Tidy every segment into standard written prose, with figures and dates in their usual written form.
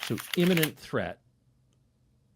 So imminent threat,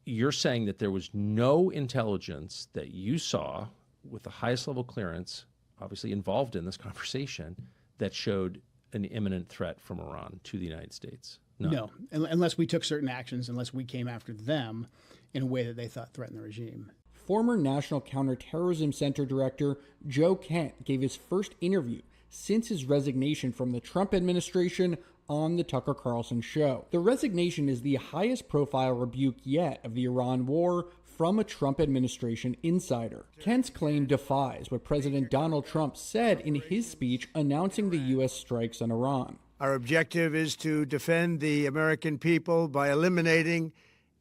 you're saying that there was no intelligence that you saw with the highest level clearance, obviously involved in this conversation, that showed an imminent threat from Iran to the United States? No, unless we took certain actions, unless we came after them in a way that they thought threatened the regime. Former National Counterterrorism Center Director Joe Kent gave his first interview since his resignation from the Trump administration on the Tucker Carlson show. The resignation is the highest profile rebuke yet of the Iran war from a Trump administration insider. Kent's claim defies what President Donald Trump said in his speech announcing the U.S. strikes on Iran. Our objective is to defend the American people by eliminating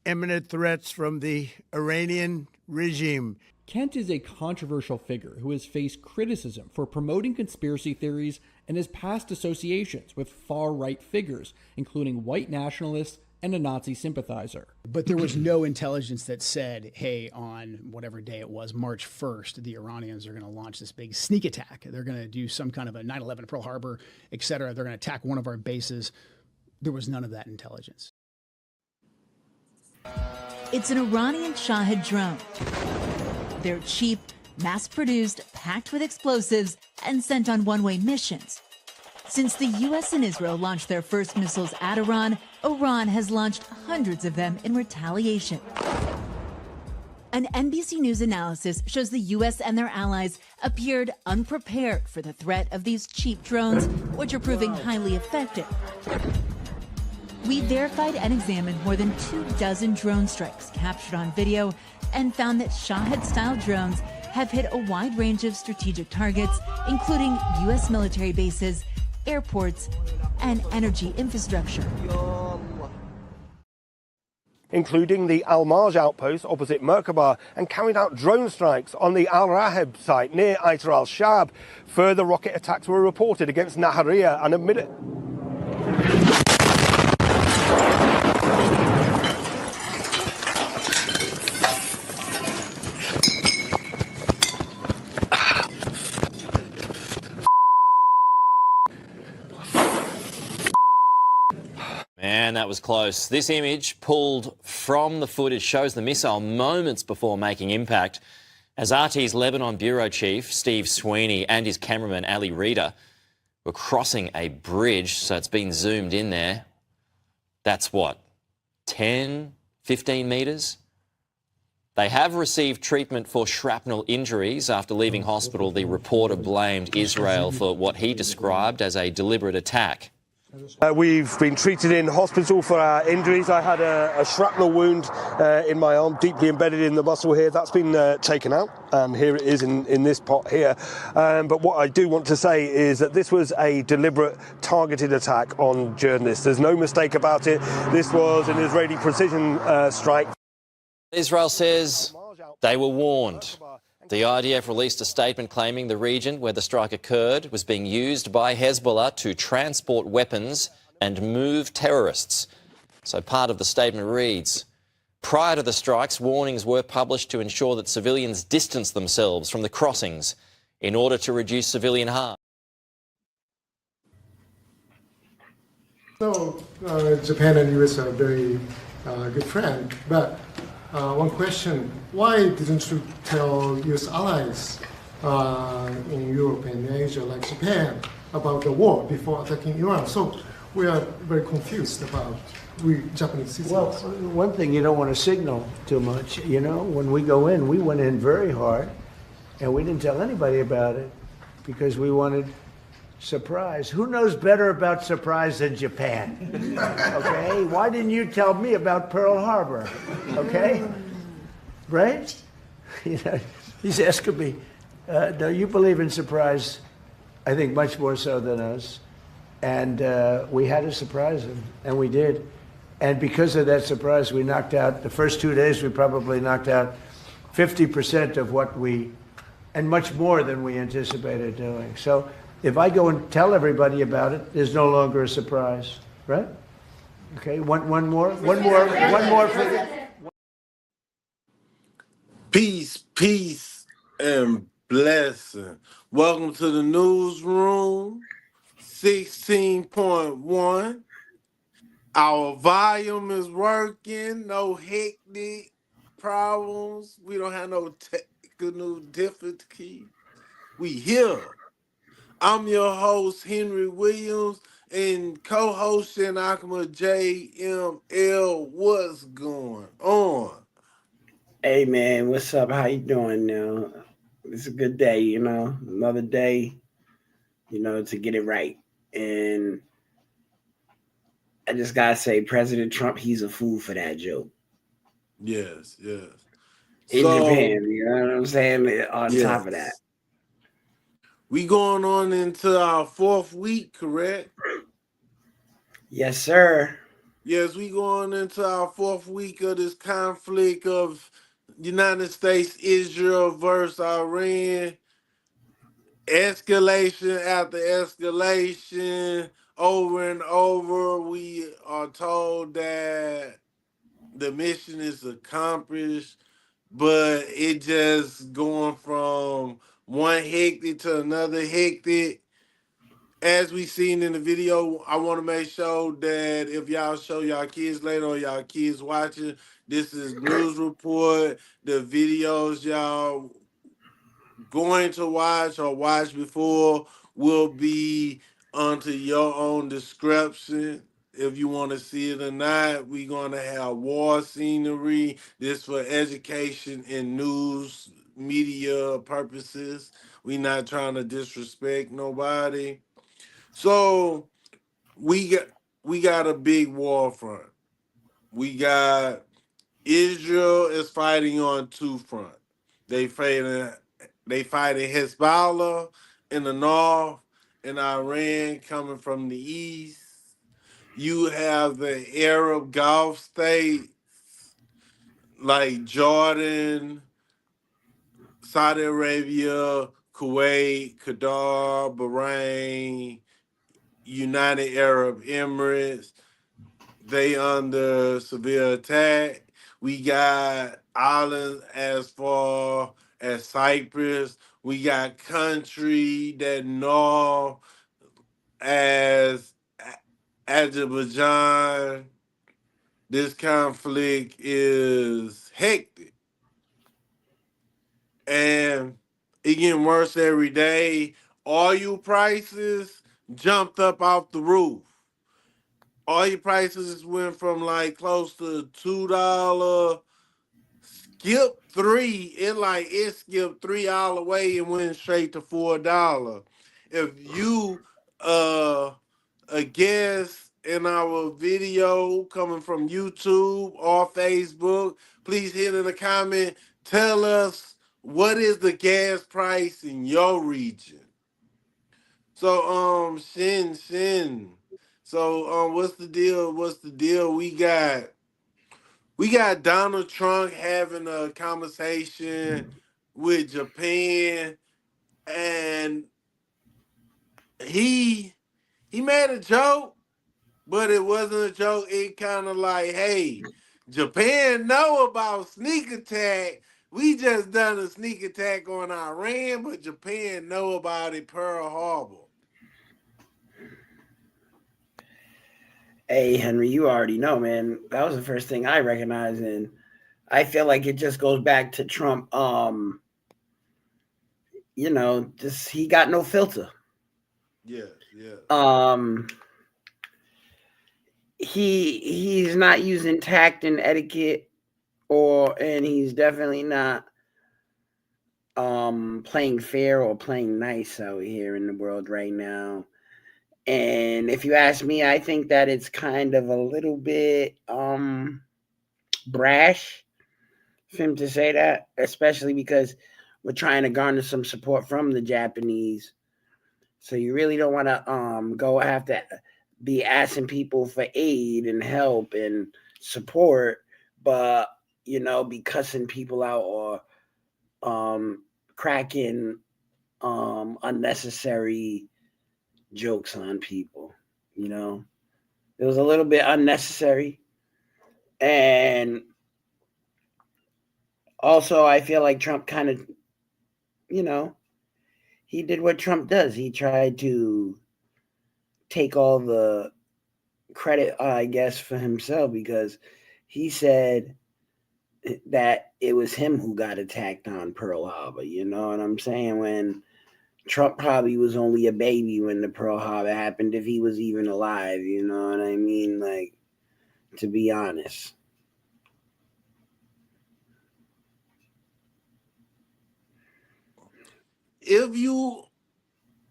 imminent threats from the Iranian regime. Kent is a controversial figure who has faced criticism for promoting conspiracy theories and has past associations with far-right figures, including white nationalists and a Nazi sympathizer. But there was no intelligence that said, hey, on whatever day it was, March 1st, the Iranians are going to launch this big sneak attack. They're going to do some kind of a 9/11 at Pearl Harbor, et cetera. They're going to attack one of our bases. There was none of that intelligence. It's an Iranian Shahed drone. They're cheap, mass-produced, packed with explosives, and sent on one-way missions. Since the U.S. and Israel launched their first missiles at Iran, Iran has launched hundreds of them in retaliation. An NBC News analysis shows the U.S. and their allies appeared unprepared for the threat of these cheap drones, which are proving highly effective. We verified and examined more than 24 drone strikes captured on video and found that Shahed-style drones have hit a wide range of strategic targets, including U.S. military bases, airports, and energy infrastructure. Including the Al-Marj outpost opposite Merkabah, and carried out drone strikes on the Al-Raheb site near Aitar al-Shab. Further rocket attacks were reported against Nahariya and admitted. Man, that was close. This image, pulled from the footage, shows the missile moments before making impact as RT's Lebanon Bureau Chief, Steve Sweeney, and his cameraman, Ali Reeder, were crossing a bridge, so it's been zoomed in there. That's what, 10, 15 metres? They have received treatment for shrapnel injuries. After leaving hospital, the reporter blamed Israel for what he described as a deliberate attack. We've been treated in hospital for our injuries. I had a shrapnel wound in my arm, deeply embedded in the muscle here. That's been taken out, and here it is in this pot here. But what I do want to say is that this was a deliberate, targeted attack on journalists. There's no mistake about it. This was an Israeli precision strike. Israel says they were warned. The IDF released a statement claiming the region where the strike occurred was being used by Hezbollah to transport weapons and move terrorists. So part of the statement reads, prior to the strikes, warnings were published to ensure that civilians distance themselves from the crossings in order to reduce civilian harm. So Japan and US are very good friends, but one question, why didn't you tell US allies in Europe and Asia, like Japan, about the war before attacking Iran? So we are very confused about we Japanese citizens. Well, one thing, you don't want to signal too much. You know, when we go in, we went in very hard, and we didn't tell anybody about it because we wanted surprise. Who knows better about surprise than Japan? Okay? Why didn't you tell me about Pearl Harbor? Okay? Right? You know, he's asking me, no, you believe in surprise, I think much more so than us. And we had to surprise him, and we did. And because of that surprise, we knocked out, the first 2 days, we probably knocked out 50% of what we, and much more than we anticipated doing. So if I go and tell everybody about it, there's no longer a surprise, right? Okay, one more. Peace, peace, and blessing. Welcome to the Newsroom, 16.1. Our volume is working. No hectic problems. We don't have no technical difficulty. We here. I'm your host, Henry Williams, and co-host Shin JML. What's going on? Hey man, what's up? How you doing now? It's a good day, another day, to get it right. And I just gotta say, President Trump, he's a fool for that joke. Yes. In So, Japan, you know what I'm saying? On top of that. yes. We going on into our 4th week, correct? Yes, sir. Yes, we going into our 4th week of this conflict of United States, Israel versus Iran. Escalation after escalation, over and over, we are told that the mission is accomplished, but it just going from one hectic to another hectic. As we seen in the video, I want to make sure that if y'all show y'all kids later or y'all kids watching, this is news report. The videos y'all going to watch or watch before will be unto your own description. If you want to see it or not, we're going to have war scenery. This for education and news media purposes. We not trying to disrespect nobody. So we got a big war front. We got Israel is fighting on two fronts. They fighting Hezbollah in the north and Iran coming from the east. You have the Arab Gulf states like Jordan, Saudi Arabia, Kuwait, Qatar, Bahrain, United Arab Emirates. They under severe attack. We got islands as far as Cyprus. We got country that north as Azerbaijan. This conflict is hectic. And it getting worse every day. Oil prices jumped up off the roof. Oil prices went from like close to $2, skip three. It skipped 3 all the way and went straight to $4. If you a guest in our video coming from YouTube or Facebook, please hit in the comment. Tell us what is the gas price in your region. So Shin. So what's the deal? We got Donald Trump having a conversation with Japan, and he made a joke, but it wasn't a joke. It kind of like, hey, Japan know about sneak attack. We just done a sneak attack on Iran, but Japan know about it, Pearl Harbor. Hey, Henry, you already know, man. That was the first thing I recognized, and I feel like it just goes back to Trump. Just he got no filter. Yeah. He's not using tact and etiquette, and he's definitely not playing fair or playing nice out here in the world right now. And if you ask me, I think that it's kind of a little bit brash for him to say that, especially because we're trying to garner some support from the Japanese. So you really don't want to go have to be asking people for aid and help and support, but be cussing people out or cracking unnecessary jokes on people. It was a little bit unnecessary. And also I feel like Trump kind of he did what Trump does. He tried to take all the credit, I guess, for himself, because he said that it was him who got attacked on Pearl Harbor. You know what I'm saying? When Trump probably was only a baby when the Pearl Harbor happened, if he was even alive. You know what I mean? Like, to be honest. If you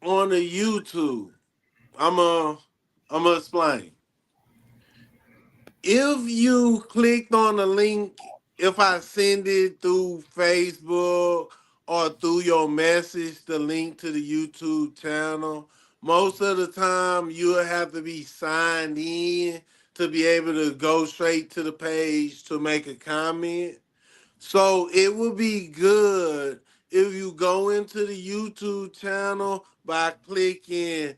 on the YouTube, I'm gonna explain. If you clicked on the link, if I send it through Facebook or through your message, the link to the YouTube channel, most of the time you'll have to be signed in to be able to go straight to the page to make a comment. So it would be good if you go into the YouTube channel by clicking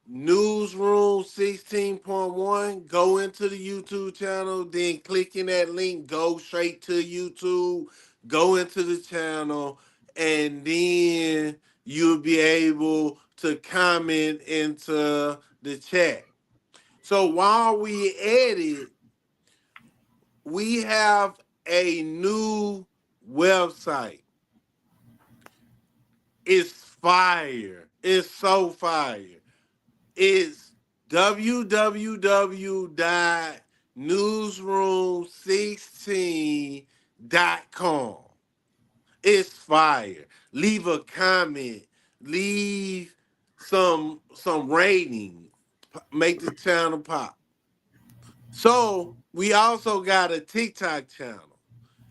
Newsroom 16.1, go into the YouTube channel, then clicking that link, go straight to YouTube, go into the channel, and then you'll be able to comment into the chat. So while we edit, we have a new website. It's fire. It's so fire. It's www.newsroom16.com. It's fire. Leave a comment. Leave some rating. Make the channel pop. So we also got a TikTok channel.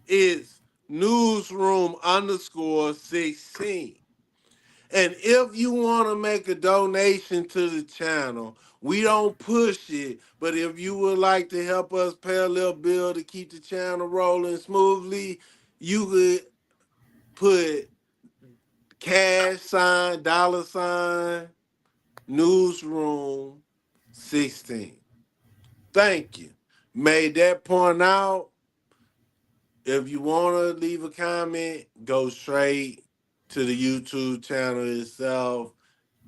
It's Newsroom_16. And if you want to make a donation to the channel, we don't push it, but if you would like to help us pay a little bill to keep the channel rolling smoothly, you could put $, Newsroom 16. Thank you. Made that point out. If you want to leave a comment, go straight to the YouTube channel itself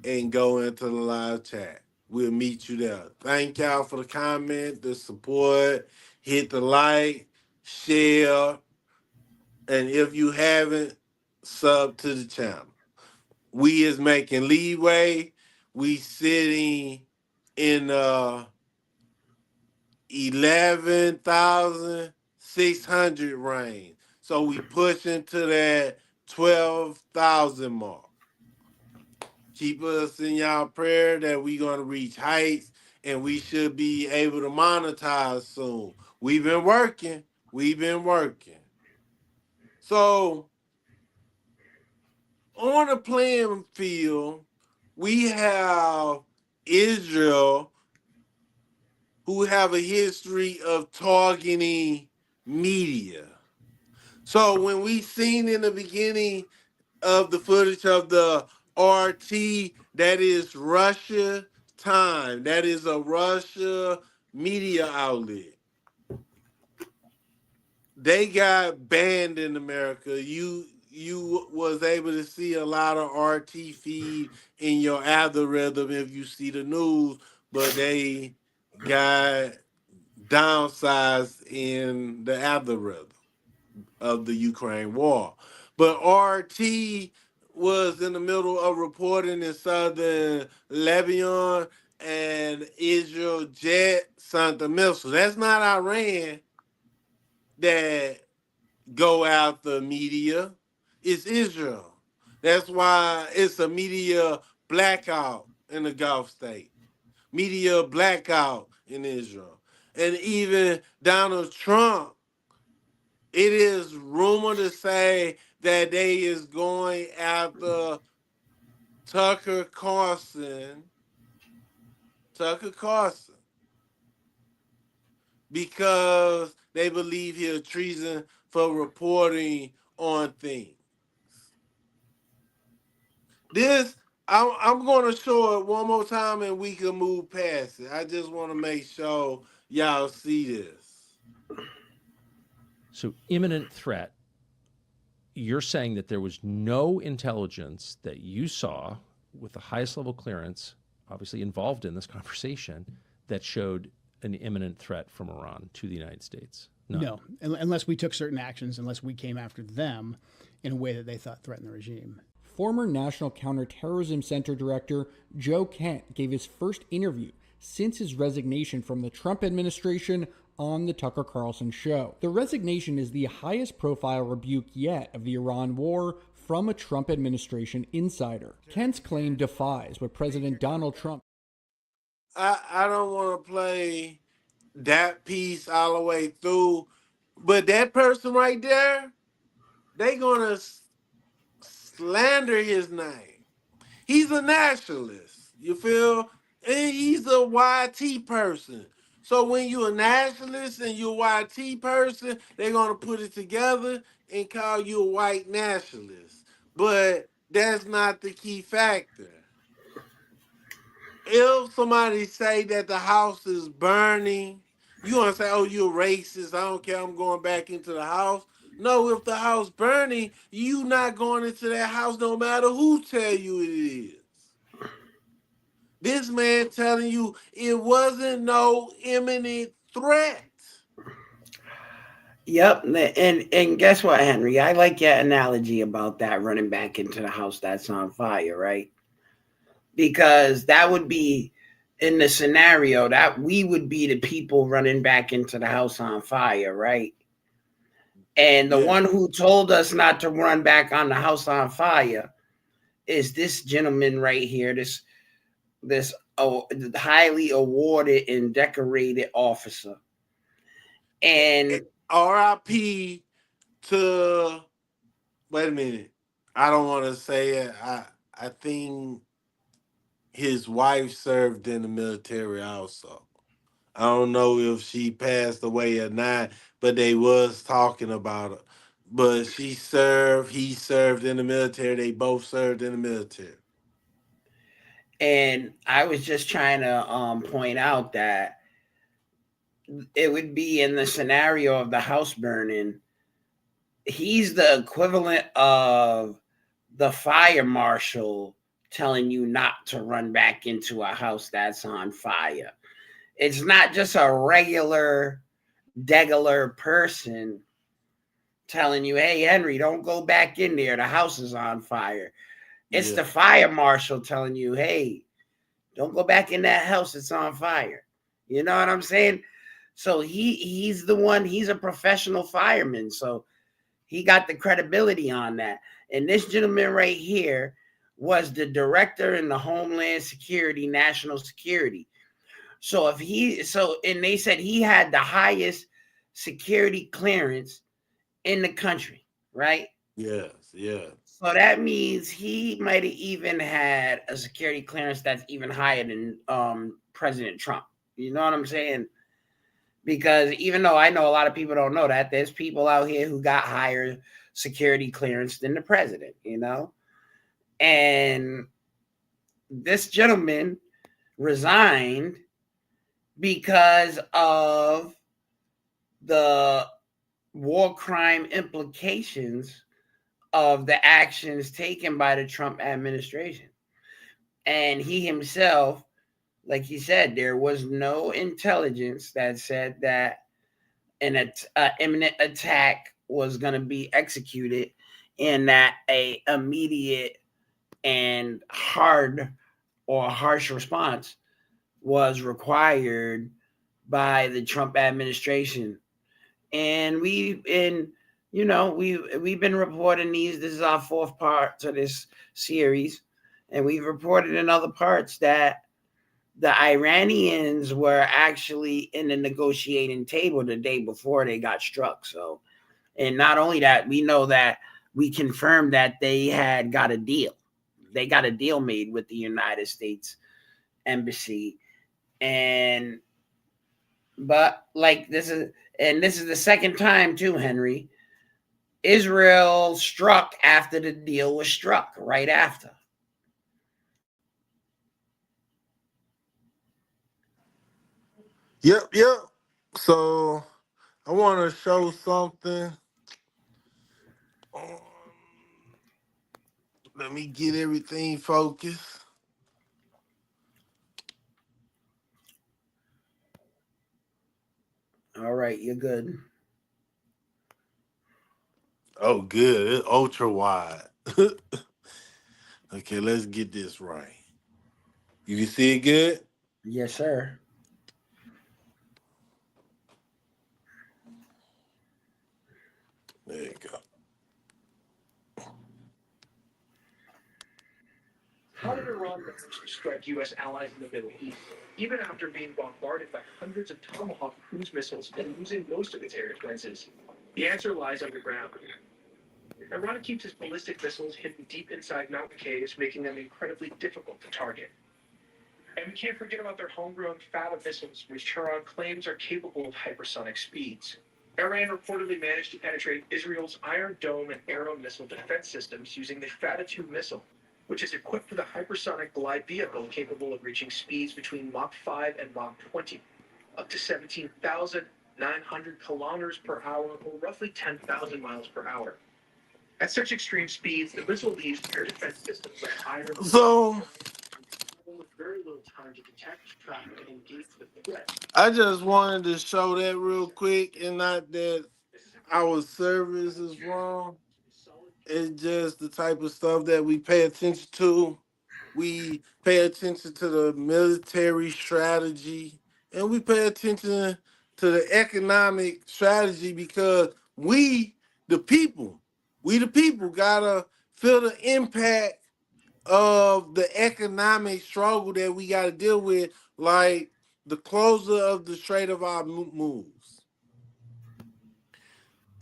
and go into the live chat. We'll meet you there. Thank y'all for the comment, the support. Hit the like, share, and if you haven't, sub to the channel. We is making leeway. We sitting in 11,600 range. So we pushing to that 12,000 mark. Keep us in y'all prayer that we gonna reach heights and we should be able to monetize soon. We've been working. So on the playing field, we have Israel, who have a history of targeting media. So when we seen in the beginning of the footage of the RT, that is Russia Time. That is a Russia media outlet. They got banned in America. You was able to see a lot of RT feed in your algorithm if you see the news, but they got downsized in the algorithm of the Ukraine war. But RT was in the middle of reporting in southern Lebanon, and Israel jet sent a missile. That's not Iran that go after media. It's Israel. That's why it's a media blackout in the Gulf state. Media blackout in Israel. And even Donald Trump, it is rumored to say that they is going after Tucker Carlson, because they believe he is treason for reporting on things. This, I'm going to show it one more time and we can move past it. I just want to make sure y'all see this. So imminent threat, you're saying that there was no intelligence that you saw with the highest level clearance, obviously involved in this conversation, that showed an imminent threat from Iran to the United States. No, unless we took certain actions, unless we came after them in a way that they thought threatened the regime. Former National Counterterrorism Center Director Joe Kent gave his first interview since his resignation from the Trump administration on the Tucker Carlson show. The resignation is the highest profile rebuke yet of the Iran war from a Trump administration insider. Kent's claim defies what President Donald Trump... I don't want to play that piece all the way through, but that person right there, they going to slander his name. He's a nationalist, you feel? And he's a YT person. So when you're a nationalist and you're a YT person, they're going to put it together and call you a white nationalist. But that's not the key factor. If somebody say that the house is burning, you want to say, oh, you're racist, I don't care, I'm going back into the house. No, if the house burning, you not going into that house no matter who tell you it is. This man telling you it wasn't no imminent threat. Yep, and guess what, Henry? I like your analogy about that running back into the house that's on fire, right? Because that would be in the scenario that we would be the people running back into the house on fire, right? And the one who told us not to run back on the house on fire is this gentleman right here, this highly awarded and decorated officer. And RIP to, wait a minute, I don't want to say it. I think his wife served in the military also. I don't know if she passed away or not, but they was talking about her. But he served in the military. They both served in the military. And I was just trying to point out that it would be in the scenario of the house burning. He's the equivalent of the fire marshal telling you not to run back into a house that's on fire. It's not just a regular person telling you, hey, Henry, don't go back in there. The house is on fire. It's the fire marshal telling you, hey, don't go back in that house. It's on fire. You know what I'm saying? So he's the one, he's a professional fireman. So he got the credibility on that. And this gentleman right here was the director in the Homeland Security, National Security. So and they said he had the highest security clearance in the country, right? Yes, yeah. So that means he might have even had a security clearance that's even higher than President Trump. You know what I'm saying? Because even though I know a lot of people don't know that, there's people out here who got higher security clearance than the president, you know? And this gentleman resigned because of the war crime implications of the actions taken by the Trump administration. And he himself, like he said, there was no intelligence that said that an imminent attack was going to be executed and that a immediate and hard or harsh response was required by the Trump administration. And we've been reporting these. This is our fourth part to this series, and we've reported in other parts that the Iranians were actually in the negotiating table the day before they got struck. So, and not only that, we know that we confirmed that they had got a deal. They got a deal made with the United States Embassy. But this is the second time too, Henry. Israel struck after the deal was struck, right after. Yep. So I want to show something. Let me get everything focused. All right, you're good. Oh, good. It's ultra wide. Okay, let's get this right. You can see it good? Yes, sir. There you go. How did Iran manage to strike U.S. allies in the Middle East, even after being bombarded by hundreds of Tomahawk cruise missiles and losing most of its air defenses? The answer lies underground. Iran keeps its ballistic missiles hidden deep inside mountain caves, making them incredibly difficult to target. And we can't forget about their homegrown Fata missiles, which Tehran claims are capable of hypersonic speeds. Iran reportedly managed to penetrate Israel's Iron Dome and Arrow missile defense systems using the Fata 2 missile, which is equipped with a hypersonic glide vehicle capable of reaching speeds between Mach 5 and Mach 20, up to 17,900 kilometers per hour, or roughly 10,000 miles per hour. At such extreme speeds, the missile leaves air defense systems like Iron So with very little time to detect, track, and engage the threat. I just wanted to show that real quick, and not that our service is wrong. It's just the type of stuff that we pay attention to. We pay attention to the military strategy, and we pay attention to the economic strategy, because the people, we the people gotta feel the impact of the economic struggle that we gotta deal with, like the closure of the Strait of Hormuz.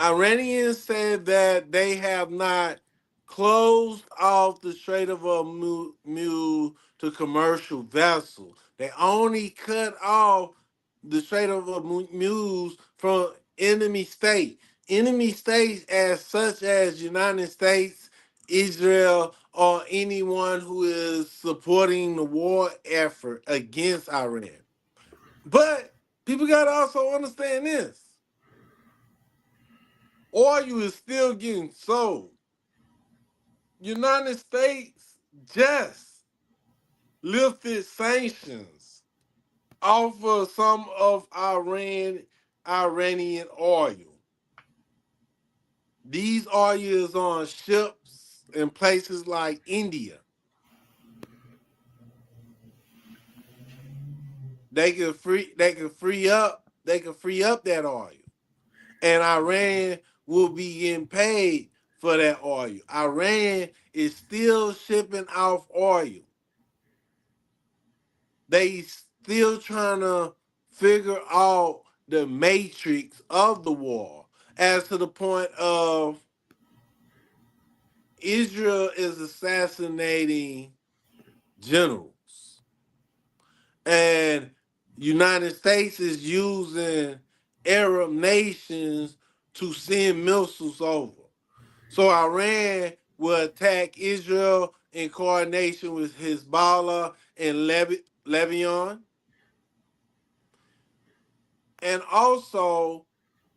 Iranians said that they have not closed off the Strait of Hormuz to commercial vessels. They only cut off the Strait of Hormuz from enemy states. Enemy states as such as United States, Israel, or anyone who is supporting the war effort against Iran. But people got to also understand this. Oil is still getting sold. United States just lifted sanctions off of some of Iranian oil. These oil is on ships in places like India. They can free up that oil. And Iran will be getting paid for that oil. Iran is still shipping off oil. They still trying to figure out the matrix of the war, as to the point of Israel is assassinating generals, and United States is using Arab nations to send missiles over. So Iran will attack Israel in coordination with Hezbollah and Lebanon. And also,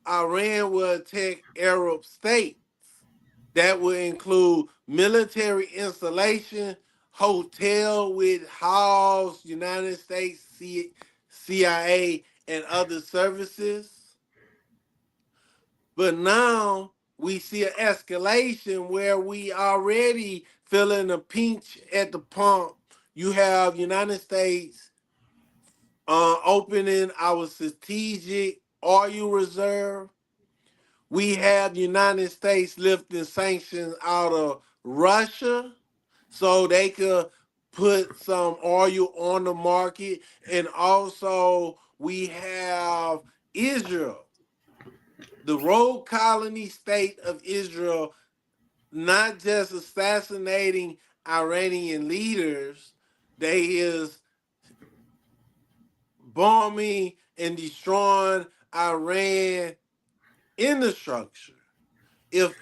Iran will attack Arab states. That will include military installation, hotel with house United States CIA and other services. But now we see an escalation where we already feeling a pinch at the pump. You have United States opening our strategic oil reserve. We have the United States lifting sanctions out of Russia so they could put some oil on the market. And also we have Israel, the rogue colony state of Israel, not just assassinating Iranian leaders, they is bombing and destroying Iran infrastructure. If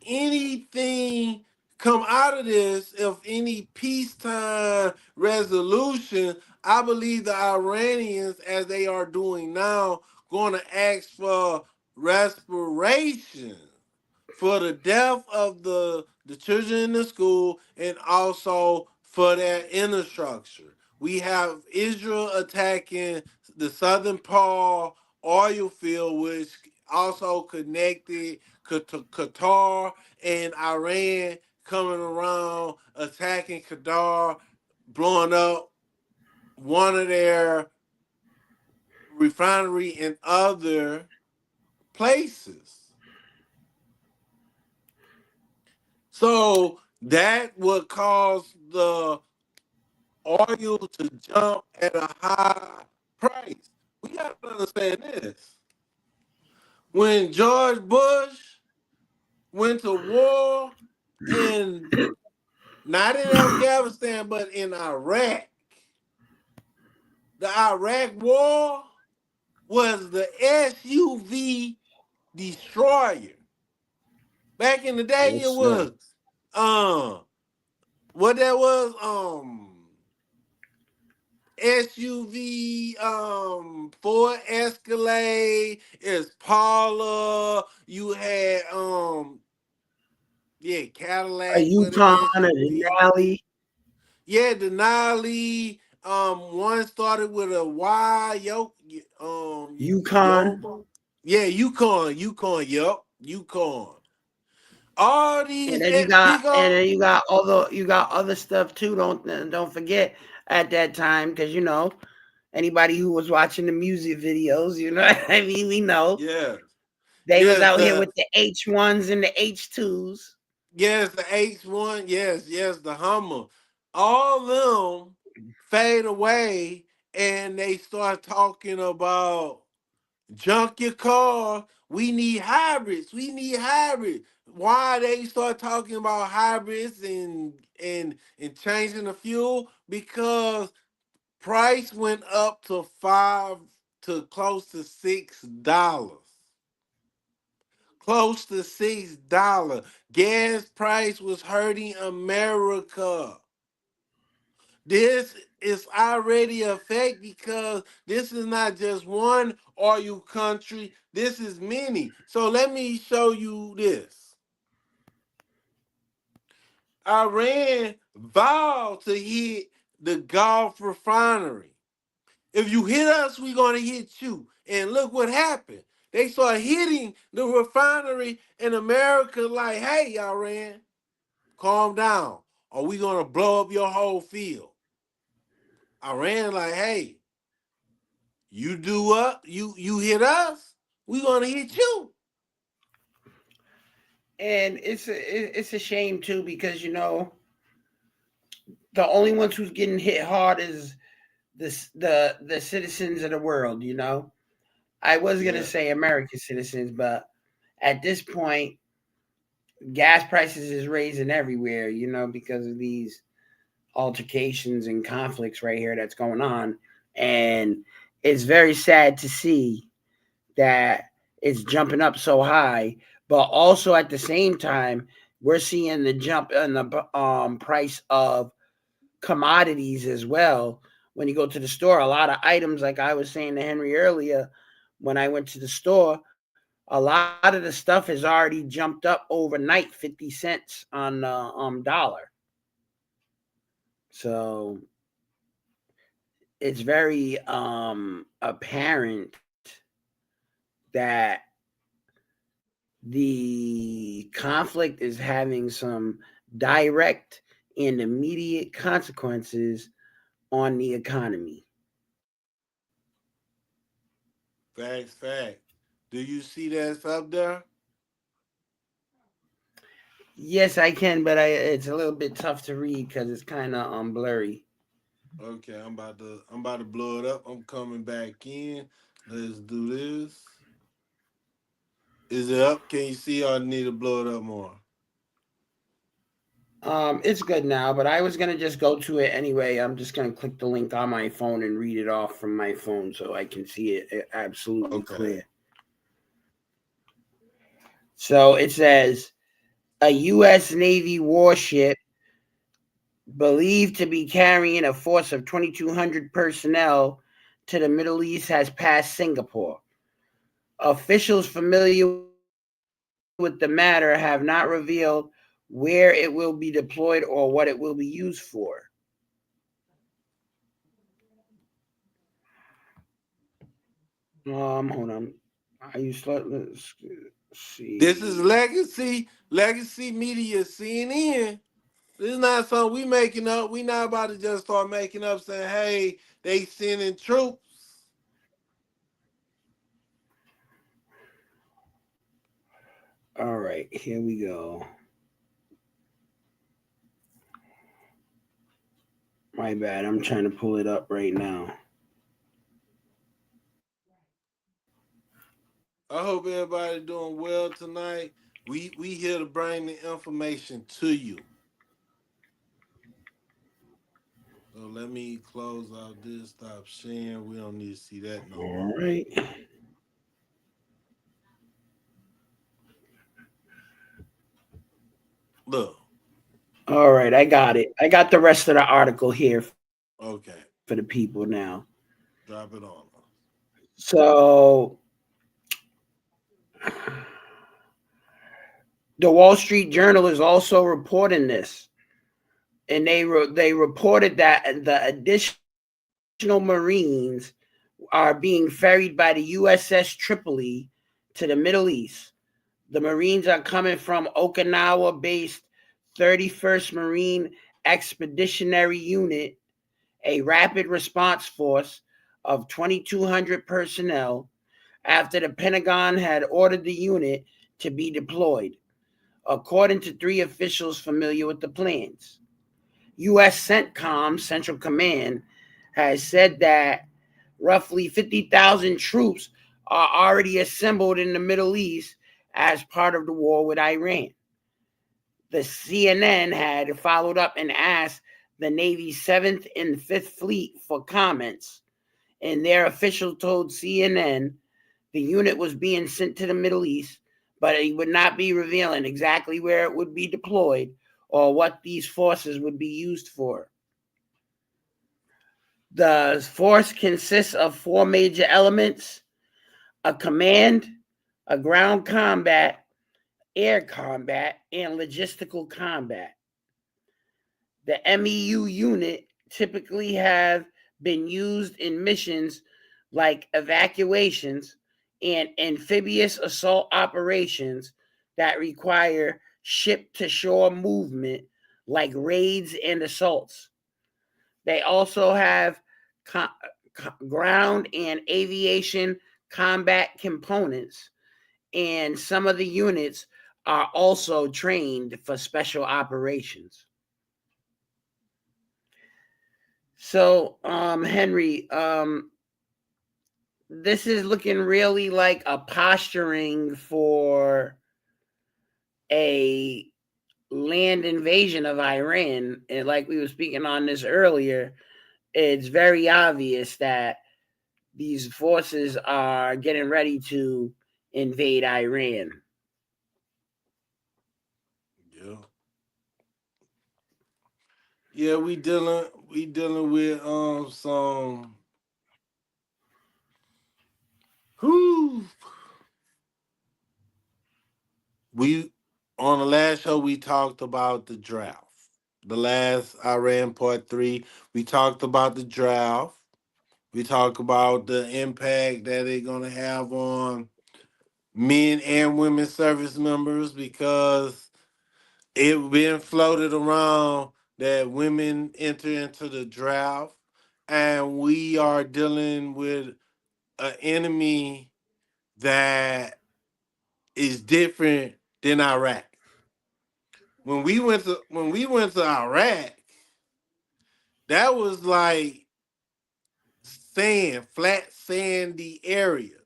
anything come out of this, if any peacetime resolution, I believe the Iranians, as they are doing now, going to ask for respiration for the death of the children in the school, and also for their infrastructure. We have Israel attacking the southern part oil field, which also connected Qatar and Iran coming around, attacking Qatar, blowing up one of their refinery in other places. So that would cause the oil to jump at a high price. We got to understand this. When George Bush went to war in, not in Afghanistan, but in Iraq, the Iraq war was the SUV destroyer. Back in the day, Yes, it sir. was what that was, SUV, Ford Escalade, Impala. You had A Cadillac with an Yukon, a SUV. Denali. Yeah, Denali. One started with a Y yoke. Yukon. Yeah, Yukon. Yup, Yukon. All And these then you got big old. other stuff too. Don't forget at that time, because anybody who was watching the music videos, what I mean, we know Yeah. they was Yes, out here with the H1s and the H2s. Yes, the H1. Yes, the Hummer. All them fade away, and they start talking about junk your car. We need hybrids. We need hybrids. Why they start talking about hybrids and changing the fuel? Because price went up to close to $6. Close to $6. Gas price was hurting America. This is already a fact because this is not just one oil country. This is many. So let me show you this. Iran vowed to hit the Gulf refinery. If you hit us, we're going to hit you. And look what happened. They started hitting the refinery in America like, hey, Iran, calm down. Or we going to blow up your whole field. Iran like, hey, you do what? You hit us, we going to hit you. And it's a shame too, because the only ones who's getting hit hard is the citizens of the world. I was gonna say American citizens, but at this point, gas prices is raising everywhere. Because of these altercations and conflicts right here that's going on, and it's very sad to see that it's jumping up so high. But also at the same time, we're seeing the jump in the price of commodities as well. When you go to the store, a lot of items, like I was saying to Henry earlier, when I went to the store, a lot of the stuff has already jumped up overnight 50 cents on the dollar. So it's very apparent that the conflict is having some direct and immediate consequences on the economy. Fact. Do you see that's up there? Yes, I can, but it's a little bit tough to read because it's kind of blurry. Okay, I'm about to blow it up. I'm coming back in. Let's do this. Is it up? Can you see, or I need to blow it up more? It's good now, but I was gonna just go to it anyway. I'm just gonna click the link on my phone and read it off from my phone so I can see it absolutely clear. So it says a U.S. Navy warship believed to be carrying a force of 2,200 personnel to the Middle East has passed Singapore. Officials familiar with the matter have not revealed where it will be deployed or what it will be used for. Hold on. I used to let's see. This is legacy media, CNN. This is not something we making up. We not about to just start making up saying, hey, they sending troops. All right, here we go. My bad. I'm trying to pull it up right now. I hope everybody doing well tonight. We here to bring the information to you. So let me close out this. Stop sharing. We don't need to see that no more. All right. Look. All right, I got it. I got the rest of the article here. Okay. For the people now. Drop it on. So the Wall Street Journal is also reporting this, and they reported that the additional Marines are being ferried by the USS Tripoli to the Middle East. The Marines are coming from Okinawa-based 31st Marine Expeditionary Unit, a rapid response force of 2,200 personnel, after the Pentagon had ordered the unit to be deployed, according to 3 officials familiar with the plans. U.S. CENTCOM, Central Command, has said that roughly 50,000 troops are already assembled in the Middle East as part of the war with Iran. The CNN had followed up and asked the Navy's 7th and 5th Fleet for comments, and their official told CNN the unit was being sent to the Middle East, but it would not be revealing exactly where it would be deployed or what these forces would be used for. The force consists of 4 major elements: a command, a ground combat, air combat, and logistical combat. The MEU unit typically have been used in missions like evacuations and amphibious assault operations that require ship-to-shore movement like raids and assaults. They also have ground and aviation combat components, and some of the units are also trained for special operations. So, Henry, this is looking really like a posturing for a land invasion of Iran. And like we were speaking on this earlier, it's very obvious that these forces are getting ready to invade Iran. Yeah. Yeah, we dealing with some we on the last show we talked about the draft. The last Iran part 3, we talked about the draft. We talked about the impact that it's gonna have on men and women service members, because it been floated around that women enter into the draft, and we are dealing with an enemy that is different than Iraq. When we went to Iraq, that was like sand, flat sandy area.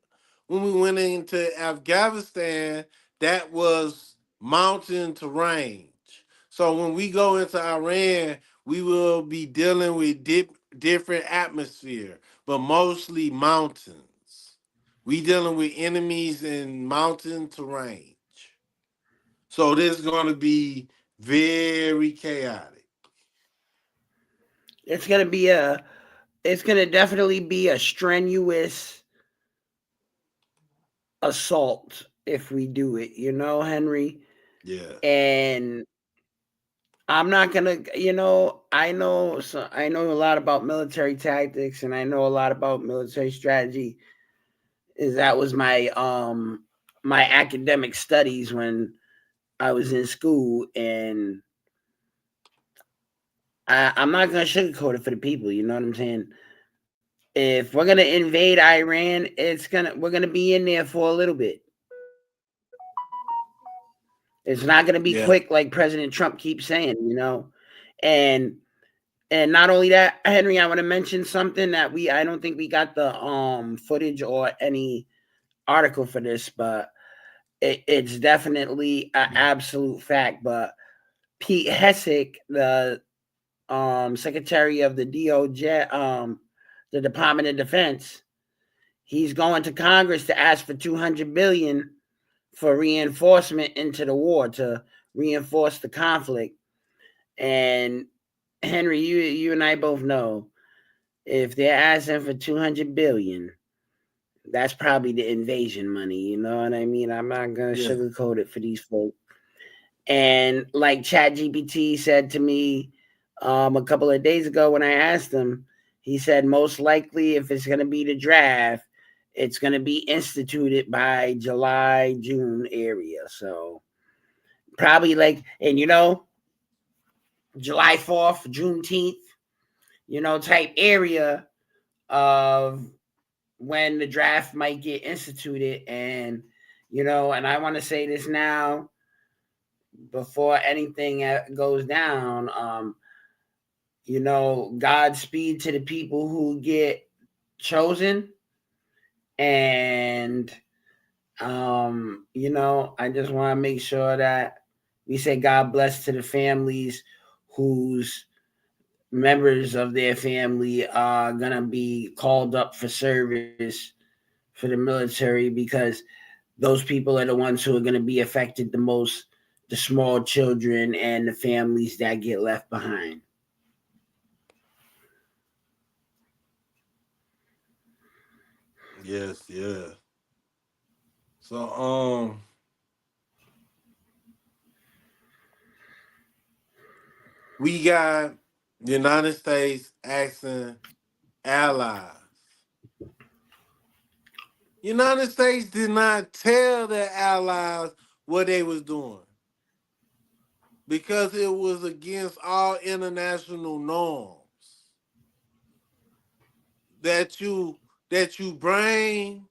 When we went into Afghanistan, that was mountain terrain. So when we go into Iran, we will be dealing with different atmosphere, but mostly mountains. We dealing with enemies in mountain terrain. So this is going to be very chaotic. It's going to definitely be a strenuous assault if we do it, Henry? Yeah. And I'm not gonna, I know a lot about military tactics, and I know a lot about military strategy. is that was my my academic studies when I was in school, and I'm not gonna sugarcoat it for the people. You know what I'm saying? If we're gonna invade Iran, we're gonna be in there for a little bit. It's not gonna be quick like President Trump keeps saying, you know. And not only that, Henry, I want to mention something that I don't think we got the footage or any article for this, but it's definitely an absolute fact. But Pete Hessick, the Secretary of the DOJ, the Department of Defense, he's going to Congress to ask for $200 billion for reinforcement into the war, to reinforce the conflict. And Henry, you and I both know, if they're asking for $200 billion, that's probably the invasion money. You know what I mean? I'm not gonna sugarcoat it for these folks. And like ChatGPT said to me a couple of days ago when I asked him, he said most likely if it's gonna be the draft, it's gonna be instituted by July, June area. So probably like, and you know, July 4th, Juneteenth, you know, type area of when the draft might get instituted. And, you know, and I want to say this now before anything goes down, you know, Godspeed to the people who get chosen. And, you know, I just want to make sure that we say God bless to the families whose members of their family are going to be called up for service for the military, because those people are the ones who are going to be affected the most, the small children and the families that get left behind. Yes, yeah. So, we got the United States asking allies. United States did not tell their allies what they was doing because it was against all international norms. That you bring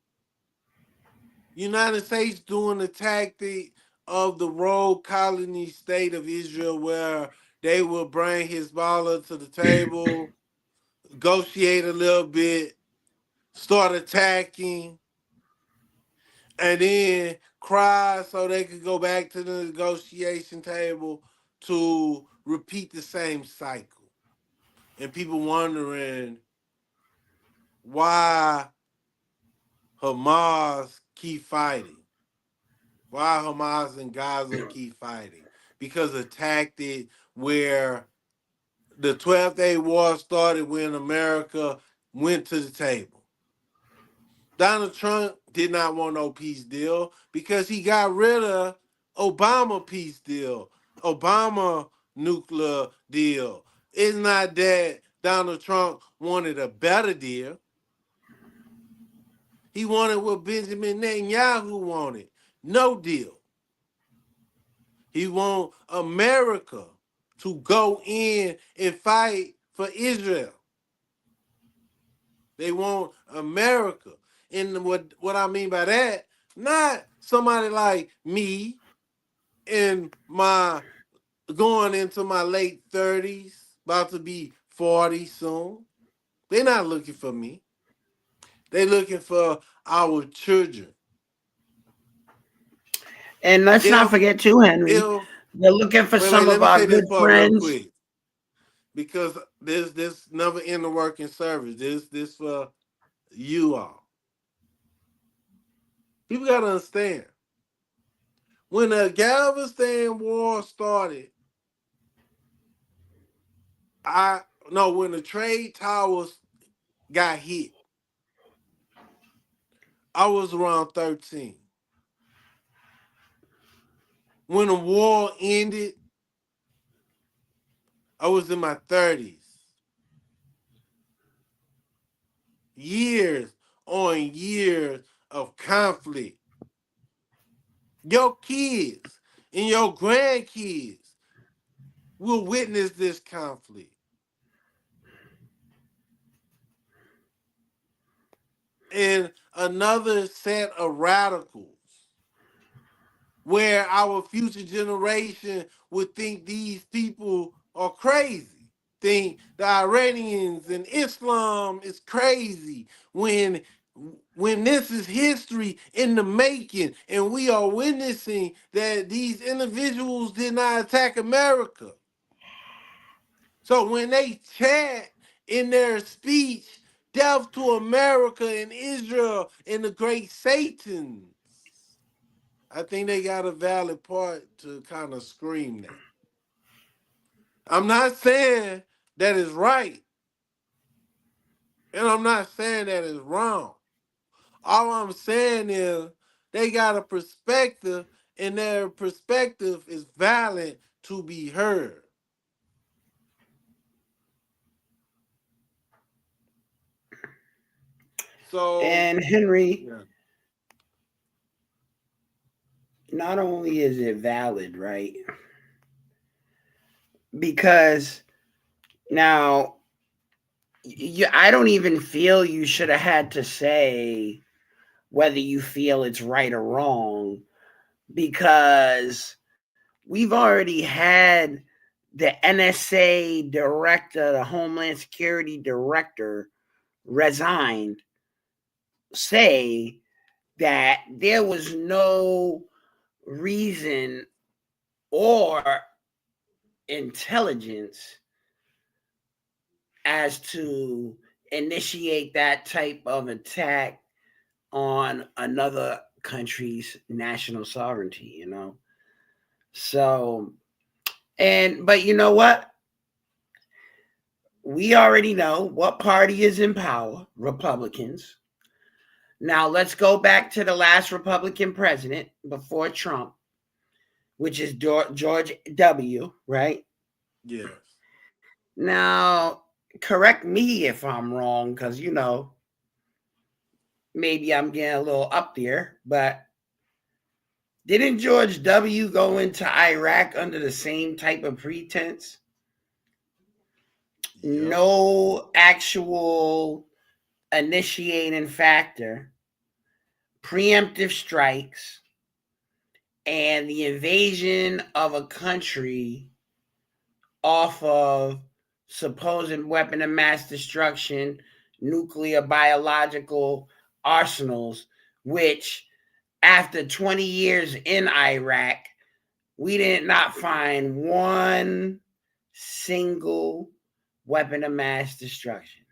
United States doing the tactic of the rogue colony state of Israel, where they will bring Hezbollah to the table, negotiate a little bit, start attacking, and then cry so they could go back to the negotiation table to repeat the same cycle. And people wondering why Hamas keep fighting. Why Hamas and Gaza keep fighting? Because of tactic where the 12th Day War started when America went to the table. Donald Trump did not want no peace deal because he got rid of Obama peace deal, Obama nuclear deal. It's not that Donald Trump wanted a better deal. He wanted what Benjamin Netanyahu wanted. No deal. He want America to go in and fight for Israel. They want America. And what I mean by that, not somebody like me in my going into my late 30s, about to be 40 soon. They're not looking for me. They're looking for our children. And let's not forget too, Henry, they're looking for some of our good friends. Real quick, because this never in the working service. This for you all. People gotta understand. When the Galveston War started, when the trade towers got hit, I was around 13. When the war ended, I was in my 30s. Years on years of conflict. Your kids and your grandkids will witness this conflict. And another set of radicals where our future generation would think these people are crazy. Think the Iranians and Islam is crazy when this is history in the making and we are witnessing that these individuals did not attack America. So when they chant in their speech, death to America and Israel and the great Satan, I think they got a valid part to kind of scream that. I'm not saying that is right, and I'm not saying that is wrong. All I'm saying is they got a perspective, and their perspective is valid to be heard. So, and Henry, yeah. not only is it valid, right? Because now I don't even feel you should have had to say whether you feel it's right or wrong, because we've already had the NSA director, the Homeland Security director, resigned, say that there was no reason or intelligence as to initiate that type of attack on another country's national sovereignty, you know? So, but you know what? We already know what party is in power, Republicans. Now let's go back to the last Republican president before Trump, which is George W., right? Yes. Now, correct me if I'm wrong, because, you know, maybe I'm getting a little up there, but didn't George W. go into Iraq under the same type of pretense? Yep. No actual initiating factor, preemptive strikes, and the invasion of a country off of supposed weapon of mass destruction, nuclear, biological arsenals, which after 20 years in Iraq, we did not find one single weapon of mass destruction.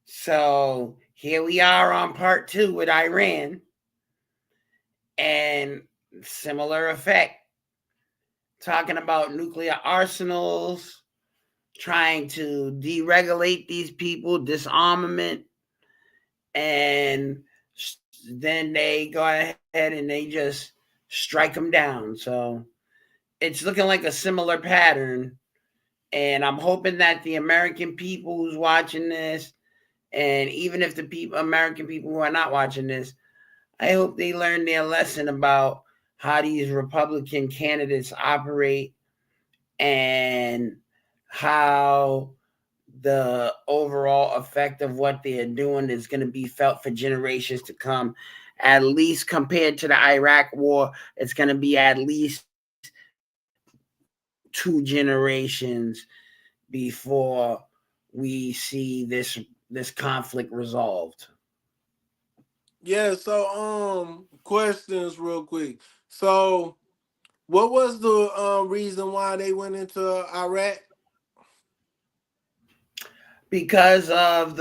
So here we are on part 2 with Iran, and similar effect, talking about nuclear arsenals, trying to deregulate these people, disarmament, and then they go ahead and they just strike them down. So it's looking like a similar pattern, and I'm hoping that the American people who's watching this, and even if the American people who are not watching this, I hope they learn their lesson about how these Republican candidates operate and how the overall effect of what they're doing is going to be felt for generations to come. At least compared to the Iraq war, it's going to be at least 2 generations before we see this conflict resolved. Yeah, so questions real quick. So what was the reason why they went into Iraq? Because of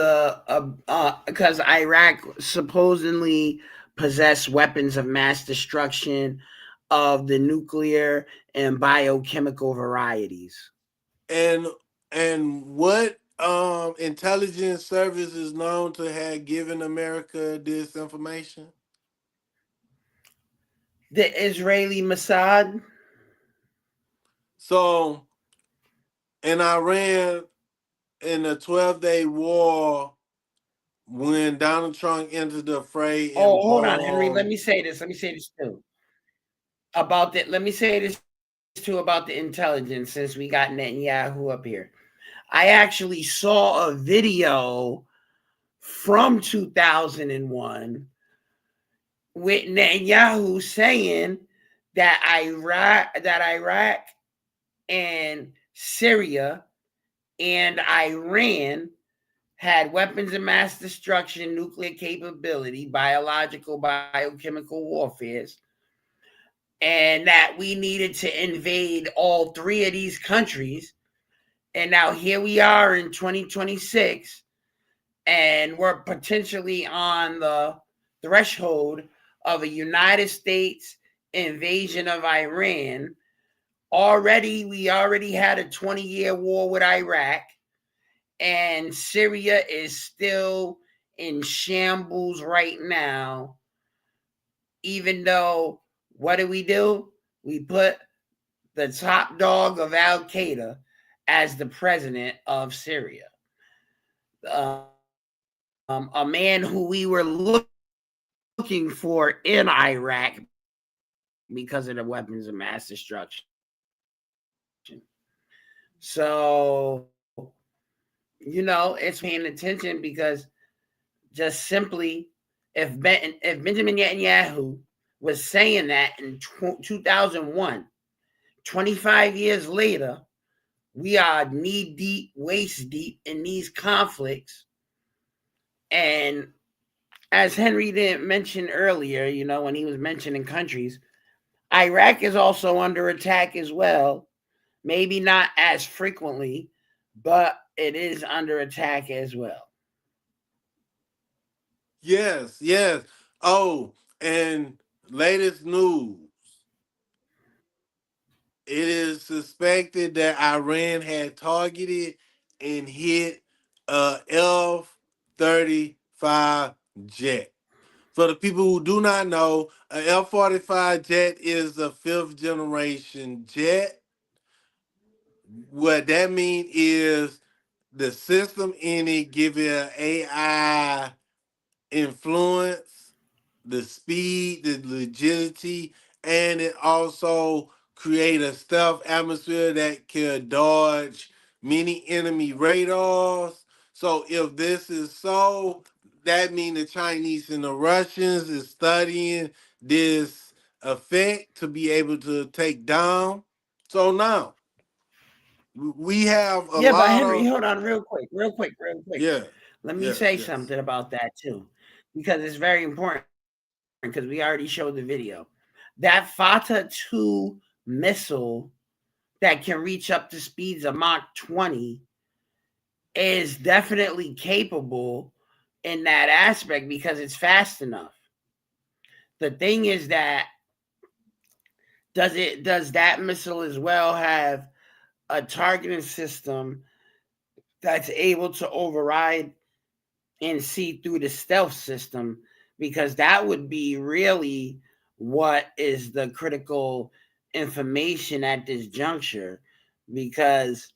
because Iraq supposedly possessed weapons of mass destruction of the nuclear and biochemical varieties. And what intelligence service is known to have given America this information? The Israeli Mossad. So in Iran, in the 12-day war, when Donald Trump entered the fray Oh, and hold on, Henry. Let bombed. me say this. Let me say this too. About that, let me say this too about the intelligence since we got Netanyahu up here. I actually saw a video from 2001 with Netanyahu saying that Iraq and Syria and Iran had weapons of mass destruction, nuclear capability, biological, biochemical warfares, and that we needed to invade all three of these countries. And now here we are in 2026, and we're potentially on the threshold of a United States invasion of Iran. We already had a 20-year war with Iraq, and Syria is still in shambles right now. Even though, what do? We put the top dog of Al Qaeda as the president of Syria. A man who we were looking for in Iraq because of the weapons of mass destruction. So, it's paying attention because just simply, if Benjamin Netanyahu was saying that in 2001, 25 years later, we are knee deep, waist deep in these conflicts. And as Henry didn't mention earlier, when he was mentioning countries, Iraq is also under attack as well. Maybe not as frequently, but it is under attack as well. Yes, yes. Oh, and latest news. It is suspected that Iran had targeted and hit a F-35 jet. For the people who do not know, an F-45 jet is a fifth generation jet. What that means is the system in it give it an AI influence, the speed, the rigidity, and it also create a stealth atmosphere that can dodge many enemy radars. So if this is so, that means the Chinese and the Russians is studying this effect to be able to take down. So now we have a Yeah, but lot Henry, of hold on real quick. yeah, Let me yes, say yes. something about that too, because it's very important because we already showed the video. That Fata 2 missile that can reach up to speeds of Mach 20 is definitely capable in that aspect because it's fast enough. The thing is that does that missile as well have a targeting system that's able to override and see through the stealth system? Because that would be really what is the critical information at this juncture, because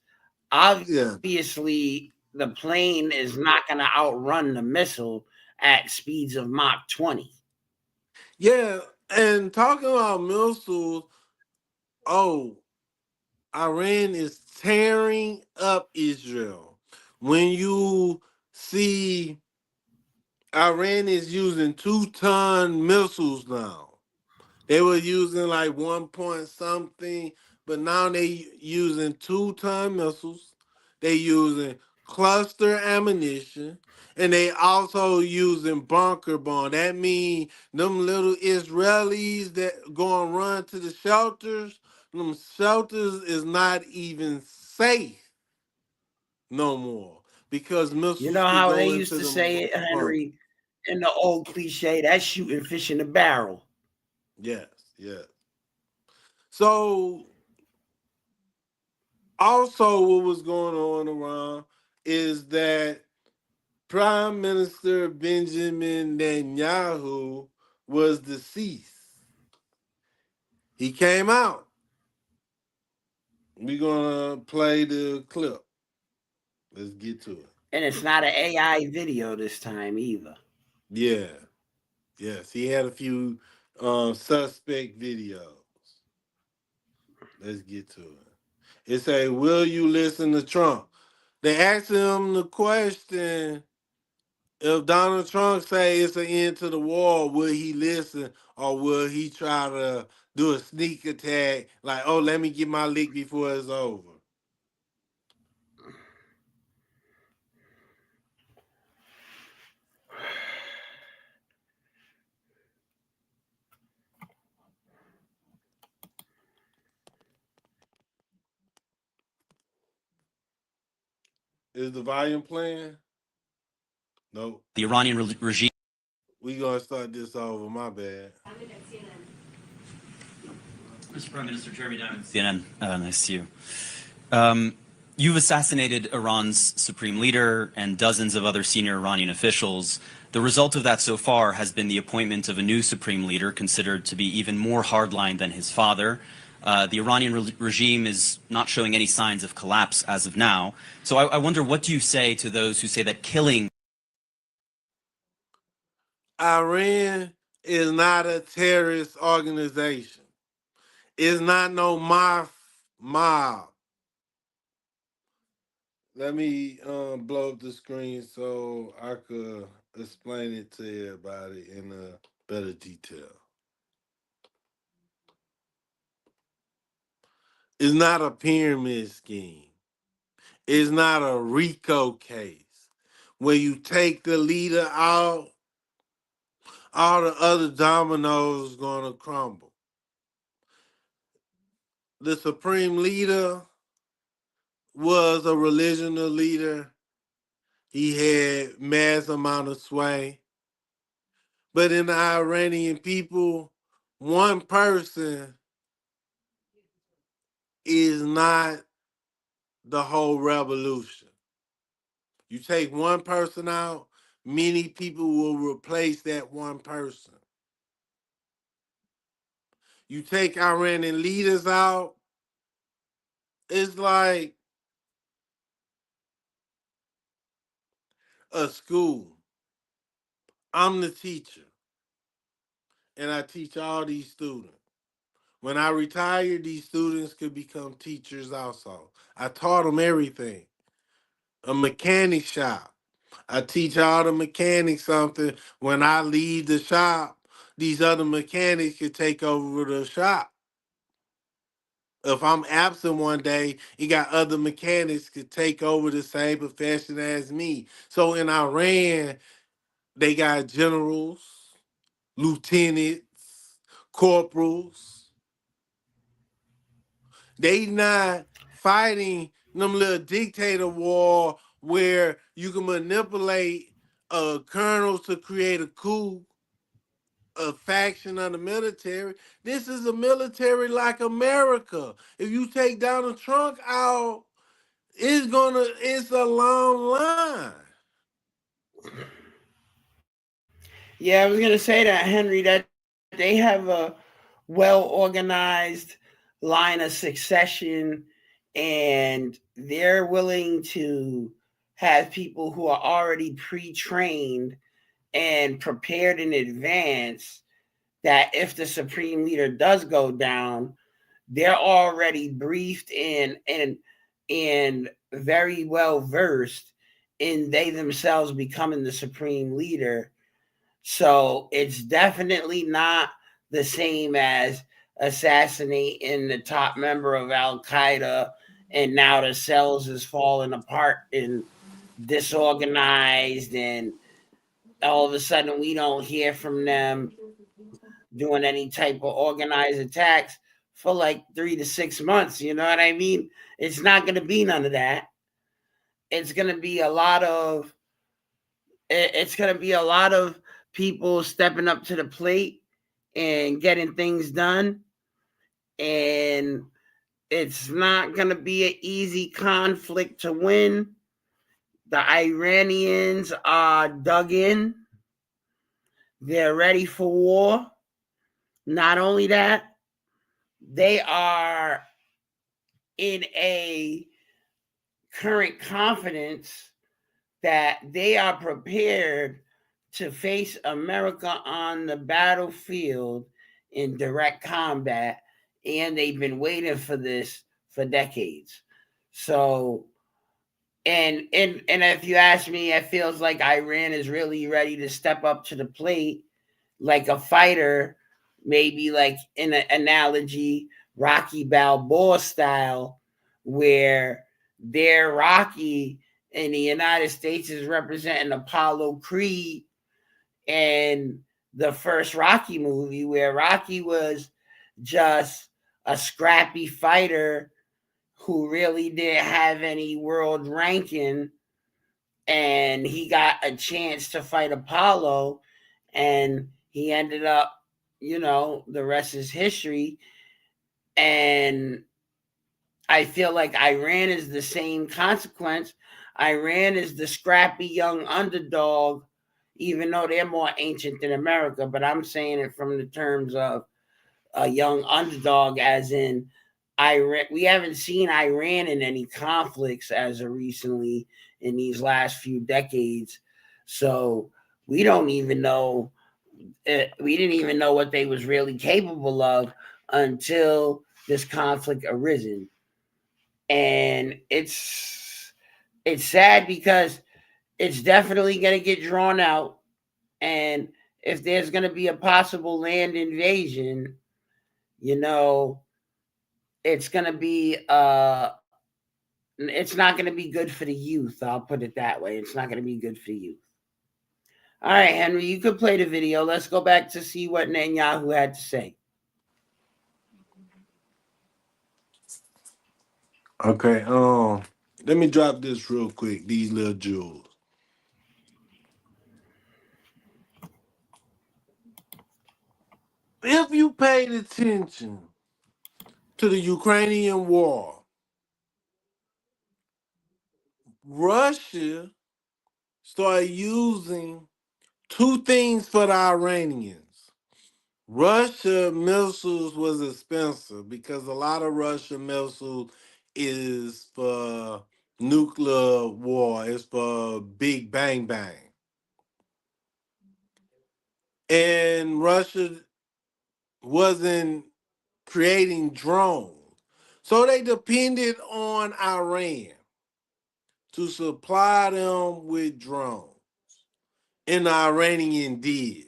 obviously the plane is not going to outrun the missile at speeds of Mach 20. Yeah, and talking about missiles, Iran is tearing up Israel. When you see Iran is using 2-ton missiles now. They were using like 1 point something, but now they using 2-ton missiles. They using cluster ammunition, and they also using bunker bomb. That means them little Israelis that go and run to the shelters, them shelters is not even safe no more because You missiles know could how they go used into to them say it, bunkers. Henry, in the old cliche, that's shooting fish in a barrel. Yes, yes. So also what was going on around is that Prime Minister Benjamin Netanyahu was deceased. He came out. We're gonna play the clip. Let's get to it. And it's not an AI video this time either. Yeah. Yes, he had a few suspect videos. Let's get to it. It say, will you listen to Trump? They asked him the question, if Donald Trump say it's an end to the war, will he listen or will he try to do a sneak attack like, oh, let me get my lick before it's over? Is the volume playing? Nope. The Iranian regime. We gonna start this over. My bad. Mr. Prime Minister, Jeremy Diamond, CNN. Nice to see you. You've assassinated Iran's supreme leader and dozens of other senior Iranian officials. The result of that so far has been the appointment of a new supreme leader considered to be even more hardline than his father. The Iranian regime is not showing any signs of collapse as of now. So I wonder, what do you say to those who say that killing Iran is not a terrorist organization. It's not no mob. Let me blow up the screen so I could explain it to everybody in a better detail. It's not a pyramid scheme. It's not a RICO case where you take the leader out, all the other dominoes gonna crumble. The supreme leader was a religional leader. He had mass amount of sway. But in the Iranian people, one person is not the whole revolution. You take one person out, many people will replace that one person. You take Iranian leaders out, it's like a school. I'm the teacher, and I teach all these students. When I retire, these students could become teachers also. I taught them everything. A mechanic shop. I teach all the mechanics something. When I leave the shop, these other mechanics can take over the shop. If I'm absent one day, you got other mechanics could take over the same profession as me. So in Iran, they got generals, lieutenants, corporals. They not fighting them little dictator war where you can manipulate colonels to create a coup, a faction of the military. This is a military like America. If you take Donald Trump out, it's a long line. Yeah, I was gonna say that, Henry, that they have a well-organized line of succession, and they're willing to have people who are already pre-trained and prepared in advance, that if the supreme leader does go down, they're already briefed and very well versed in they themselves becoming the supreme leader. So it's definitely not the same as assassinating the top member of Al Qaeda, and now the cells is falling apart and disorganized, and all of a sudden we don't hear from them doing any type of organized attacks for like 3 to 6 months. You know what I mean? It's not going to be none of that. It's going to be a lot of people stepping up to the plate and getting things done, and it's not going to be an easy conflict to win. The Iranians are dug in. They're ready for war. Not only that, they are in a current confidence that they are prepared to face America on the battlefield in direct combat, and they've been waiting for this for decades. So, and if you ask me, it feels like Iran is really ready to step up to the plate like a fighter, maybe like in an analogy, Rocky Balboa style, where they're Rocky and the United States is representing Apollo Creed and the first Rocky movie, where Rocky was just a scrappy fighter who really didn't have any world ranking, and he got a chance to fight Apollo, and he ended up, the rest is history. And I feel like Iran is the same consequence. Iran is the scrappy young underdog, even though they're more ancient than America, but I'm saying it from the terms of a young underdog, as in Iran. We haven't seen Iran in any conflicts as of recently in these last few decades. So we don't even know, we didn't even know what they was really capable of until this conflict arisen. And it's sad because it's definitely going to get drawn out. And if there's going to be a possible land invasion, it's going to be it's not going to be good for the youth. I'll put it that way. It's not going to be good for the youth. All right, Henry, you could play the video. Let's go back to see what Netanyahu had to say. Okay, let me drop this real quick, these little jewels. If you paid attention to the Ukrainian war, Russia started using two things for the Iranians. Russia missiles was expensive because a lot of Russian missiles is for nuclear war. It's for big bang bang. And Russia wasn't creating drones. So they depended on Iran to supply them with drones. And the Iranian did.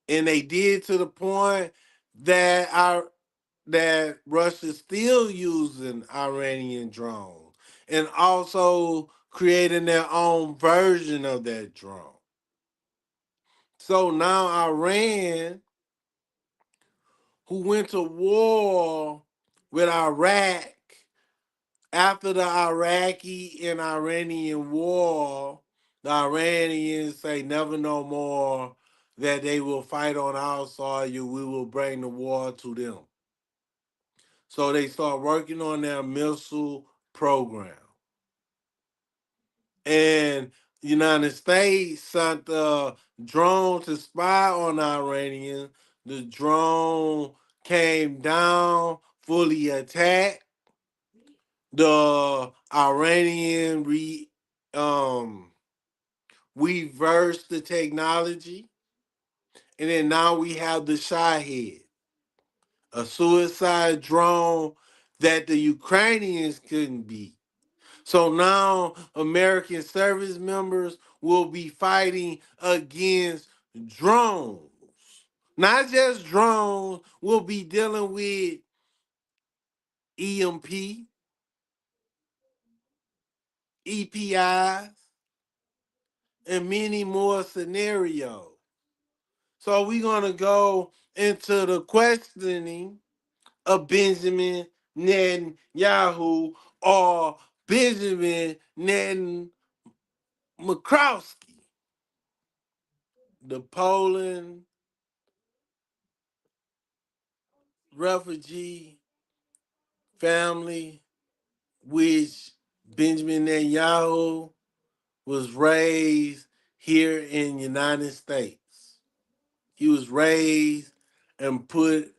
And they did to the point that that Russia's still using Iranian drones and also creating their own version of that drone. So now Iran, who went to war with Iraq after the Iraqi and Iranian war, the Iranians say never no more that they will fight on our soil, we will bring the war to them. So they start working on their missile program. And the United States sent a drone to spy on the Iranians. The drone came down, fully attacked. The Iranian reversed the technology. And then now we have the Shahed, a suicide drone that the Ukrainians couldn't beat. So now American service members will be fighting against drones. Not just drones, we'll be dealing with EMP, EPIs, and many more scenarios. So we're going to go into the questioning of Benjamin Netanyahu or Benjamin Netanyahu, the Poland refugee family, which Benjamin Netanyahu was raised here in the United States. He was raised and put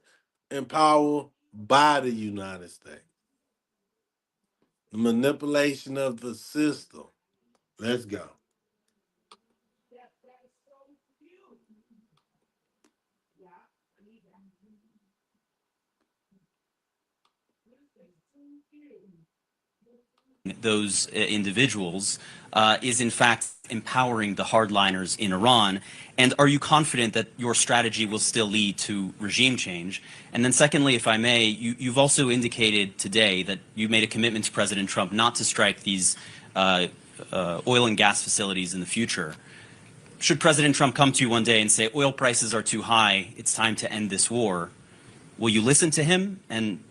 in power by the United States. The manipulation of the system. Let's go. Those individuals is in fact empowering the hardliners in Iran? And are you confident that your strategy will still lead to regime change? And then secondly, if I may, you've also indicated today that you made a commitment to President Trump not to strike these oil and gas facilities in the future. Should President Trump come to you one day and say oil prices are too high, it's time to end this war, will you listen to him? And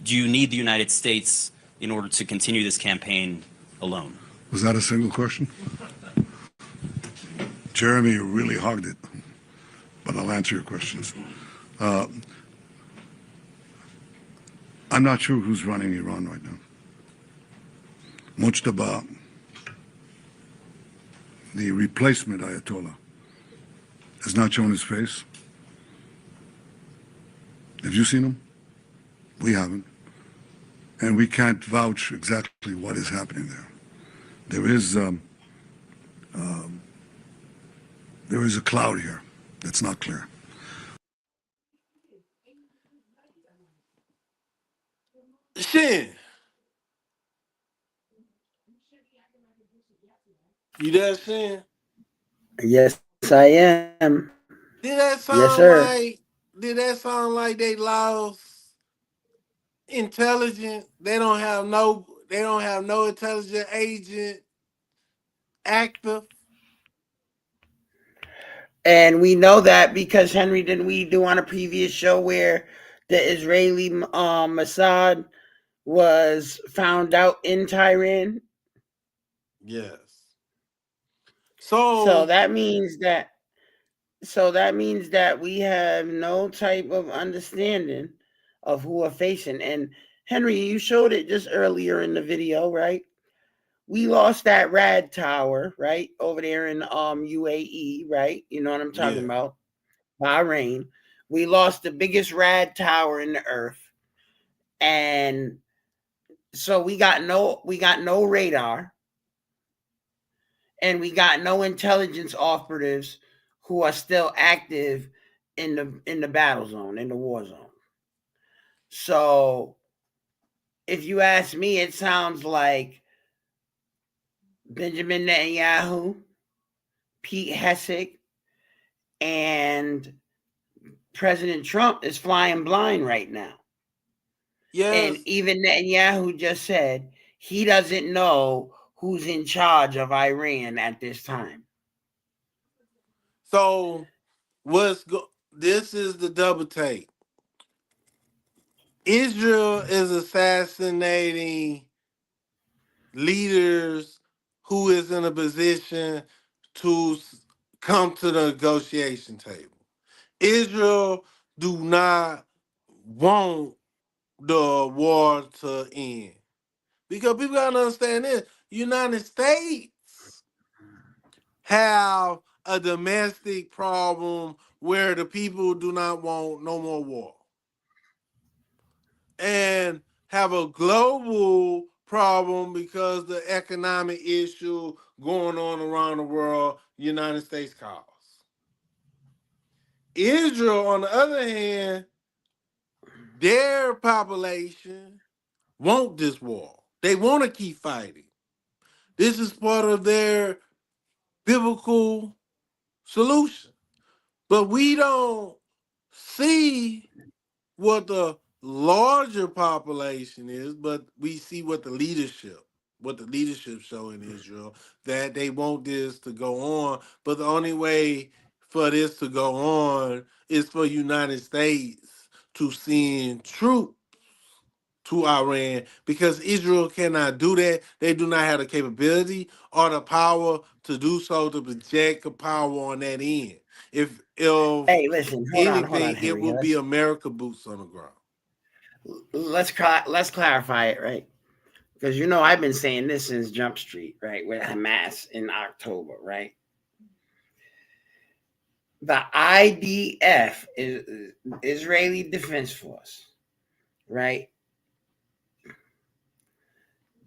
do you need the United States in order to continue this campaign alone? Was that a single question? Jeremy, you really hogged it, but I'll answer your questions. I'm not sure who's running Iran right now. Mujtaba, the replacement Ayatollah, has not shown his face. Have you seen him? We haven't. And we can't vouch exactly what is happening there. There is a cloud here that's not clear. Shin, you there, Shin? Yes, I am. Did that sound Yes, sir. like they lost intelligence? They don't have no intelligent agent active. And we know that because, Henry, didn't we do on a previous show where the Israeli Mossad was found out in Tehran? Yes. So that means that we have no type of understanding of who we're facing. And Henry, you showed it just earlier in the video, right? We lost that rad tower, right, over there in UAE, right? You know what I'm talking about? Bahrain. We lost the biggest rad tower in the earth. And so we got no radar. And we got no intelligence operatives who are still active in the battle zone, in the war zone. So if you ask me, it sounds like Benjamin Netanyahu, Pete Hegseth, and President Trump is flying blind right now. Yes. And even Netanyahu just said he doesn't know who's in charge of Iran at this time. So this is the double take. Israel is assassinating leaders who is in a position to come to the negotiation table. Israel do not want the war to end. Because people gotta understand this. United States have a domestic problem where the people do not want no more war. And have a global problem because the economic issue going on around the world, United States cause. Israel, on the other hand, their population want this war. They want to keep fighting. This is part of their biblical solution. But we don't see what the larger population is, but we see what the leadership show in Israel, that they want this to go on. But the only way for this to go on is for United States to send troops to Iran, because Israel cannot do that. They do not have the capability or the power to do so, to project a power on that end. If hey, listen, hold on, anything, Henry. it will be America boots on the ground. Let's clarify it, right? Because you know I've been saying this since Jump Street, right, with Hamas in October, right? The IDF is Israeli Defense Force, right?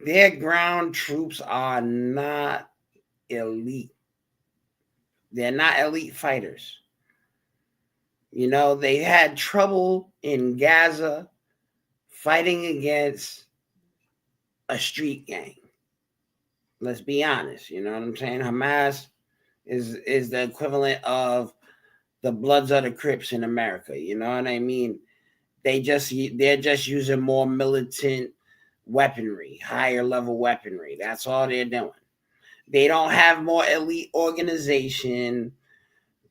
Their ground troops are not elite. They're not elite fighters. You know, they had trouble in Gaza fighting against a street gang. Let's be honest. You know what I'm saying? Hamas is the equivalent of the Bloods of the Crips in America. You know what I mean? They're just using more militant weaponry, higher level weaponry. That's all they're doing. They don't have more elite organization.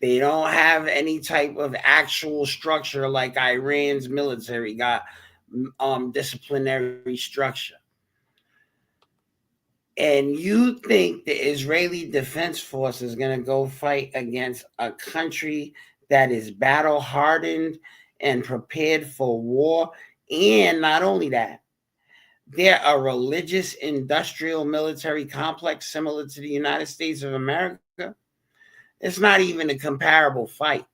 They don't have any type of actual structure like Iran's military got, disciplinary structure. And you think the Israeli Defense Force is going to go fight against a country that is battle hardened and prepared for war? And not only that, they're a religious industrial military complex similar to the United States of America. It's not even a comparable fight.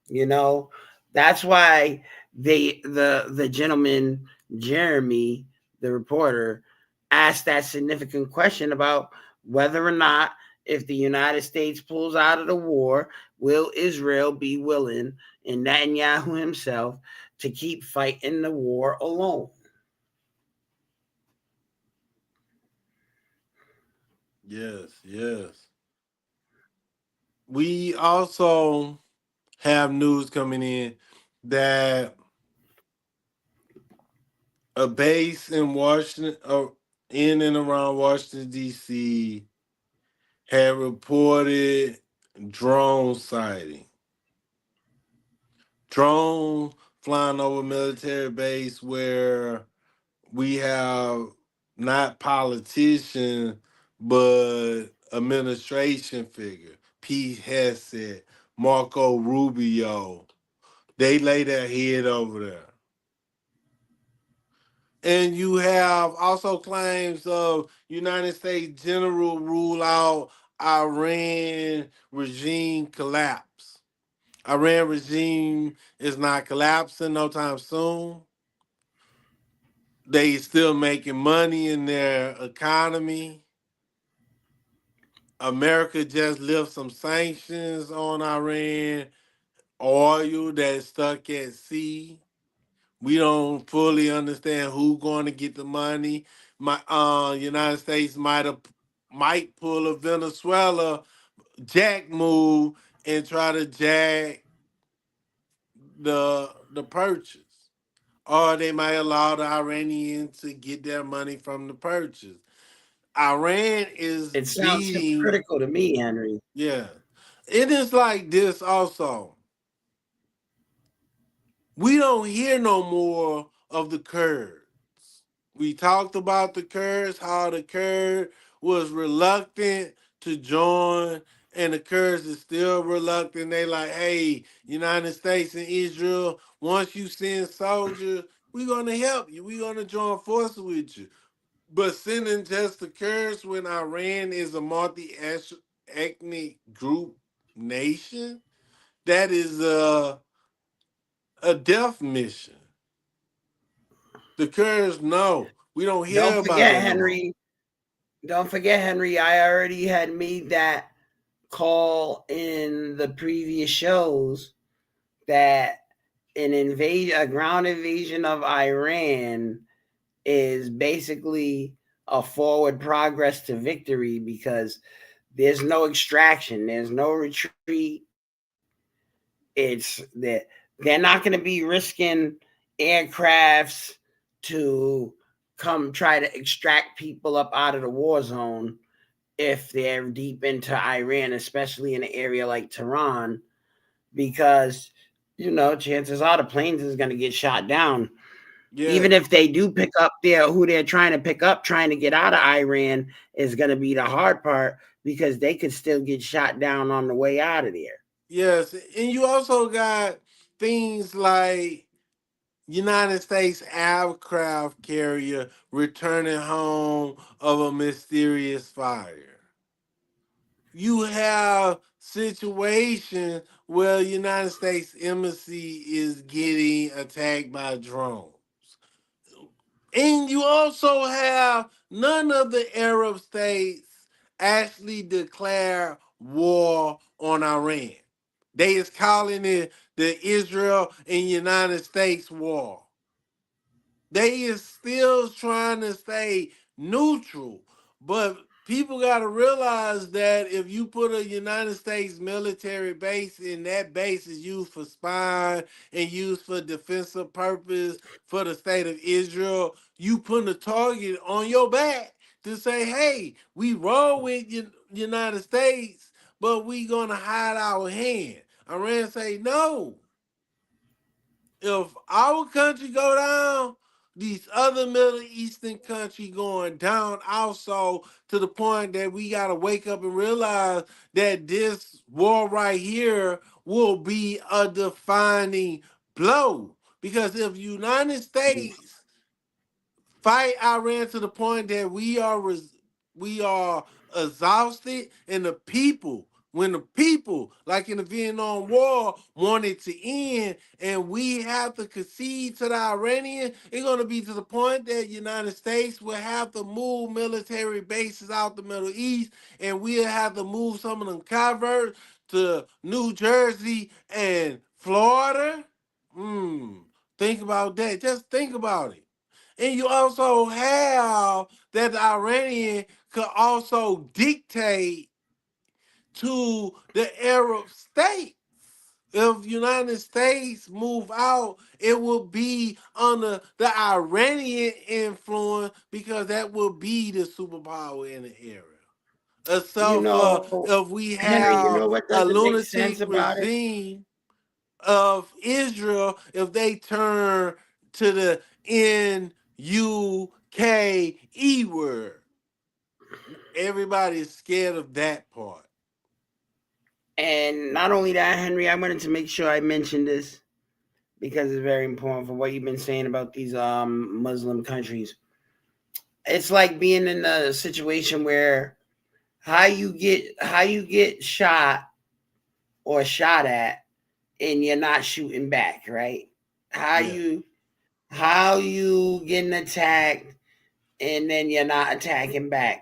You know, that's why the gentleman, Jeremy, the reporter, asked that significant question about whether or not, if the United States pulls out of the war, will Israel be willing, and Netanyahu himself, to keep fighting the war alone? Yes, yes. We also have news coming in that a base in Washington, in and around Washington, D.C., had reported drone sighting. Drone flying over military base where we have not politicians, but administration figure. Pete Hegseth, Marco Rubio. They lay their head over there. And you have also claims of United States general rule out Iran regime collapse. Iran regime is not collapsing no time soon. They still making money in their economy. America just lifted some sanctions on Iran oil that's stuck at sea. We don't fully understand who's going to get the money. United States might pull a Venezuela jack move and try to jack the purchase. Or they might allow the Iranians to get their money from the purchase. Iran is It sounds beating. hypocritical to me, Henry. Yeah. It is like this also. We don't hear no more of the Kurds. We talked about the Kurds, how the Kurd was reluctant to join, and the Kurds is still reluctant. They like, hey, United States and Israel, once you send soldiers, we're going to help you. We're going to join forces with you. But sending just the Kurds when Iran is a multi-ethnic group nation, that is a death mission. The Kurds, no. We don't hear Don't about forget, that no more. Henry. Don't forget, Henry. I already had made that call in the previous shows that a ground invasion of Iran is basically a forward progress to victory, because there's no extraction, there's no retreat. It's that they're not going to be risking aircrafts to come try to extract people up out of the war zone if they're deep into Iran, especially in an area like Tehran, because, you know, chances are the planes is going to get shot down. Yeah. Even if they do pick up who they're trying to pick up, trying to get out of Iran is going to be the hard part, because they could still get shot down on the way out of there. Yes, and you also got things like United States aircraft carrier returning home of a mysterious fire. You have situations where United States Embassy is getting attacked by drones. And you also have none of the Arab states actually declare war on Iran. They is calling it the Israel and United States war. They is still trying to stay neutral, but people got to realize that if you put a United States military base and that base is used for spying and used for defensive purpose for the state of Israel, you putting a target on your back to say, hey, we roll with United States, but we gonna hide our hand. Iran say no. If our country go down, these other Middle Eastern country going down also, to the point that we got to wake up and realize that this war right here will be a defining blow. Because if United States fight Iran to the point that we are exhausted, and the people, when the people, like in the Vietnam War, want it to end, and we have to concede to the Iranian, it's going to be to the point that United States will have to move military bases out the Middle East, and we'll have to move some of them converts to New Jersey and Florida. Think about that. Just think about it. And you also have that the Iranian could also dictate to the Arab states. If United States move out, it will be under the Iranian influence, because that will be the superpower in the area. Except for if we Henry, you have know what a doesn't make lunatic sense about it? regime of Israel, if they turn to the NUKE word. Everybody's scared of that part. And not only that, Henry, I wanted to make sure I mentioned this because it's very important for what you've been saying about these Muslim countries. It's like being in a situation where how you get shot or shot at and you're not shooting back, right? How you getting attacked and then you're not attacking back.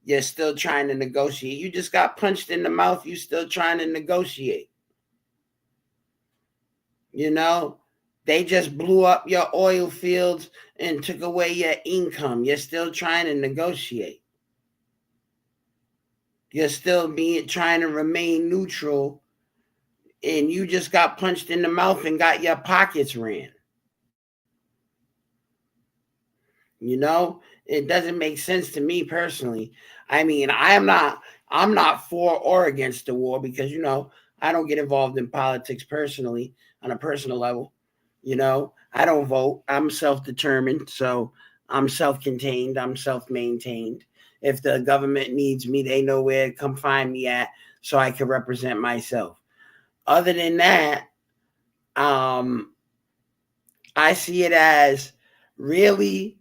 You're still trying to negotiate. You just got punched in the mouth. You still trying to negotiate. You know, they just blew up your oil fields and took away your income. You're still trying to negotiate. You're still trying to remain neutral, and you just got punched in the mouth and got your pockets ran. You know, it doesn't make sense to me personally. I mean, I'm not for or against the war because, you know, I don't get involved in politics personally on a personal level. You know, I don't vote. I'm self-determined. So I'm self-contained. I'm self-maintained. If the government needs me, they know where to come find me at so I can represent myself. Other than that, I see it as really,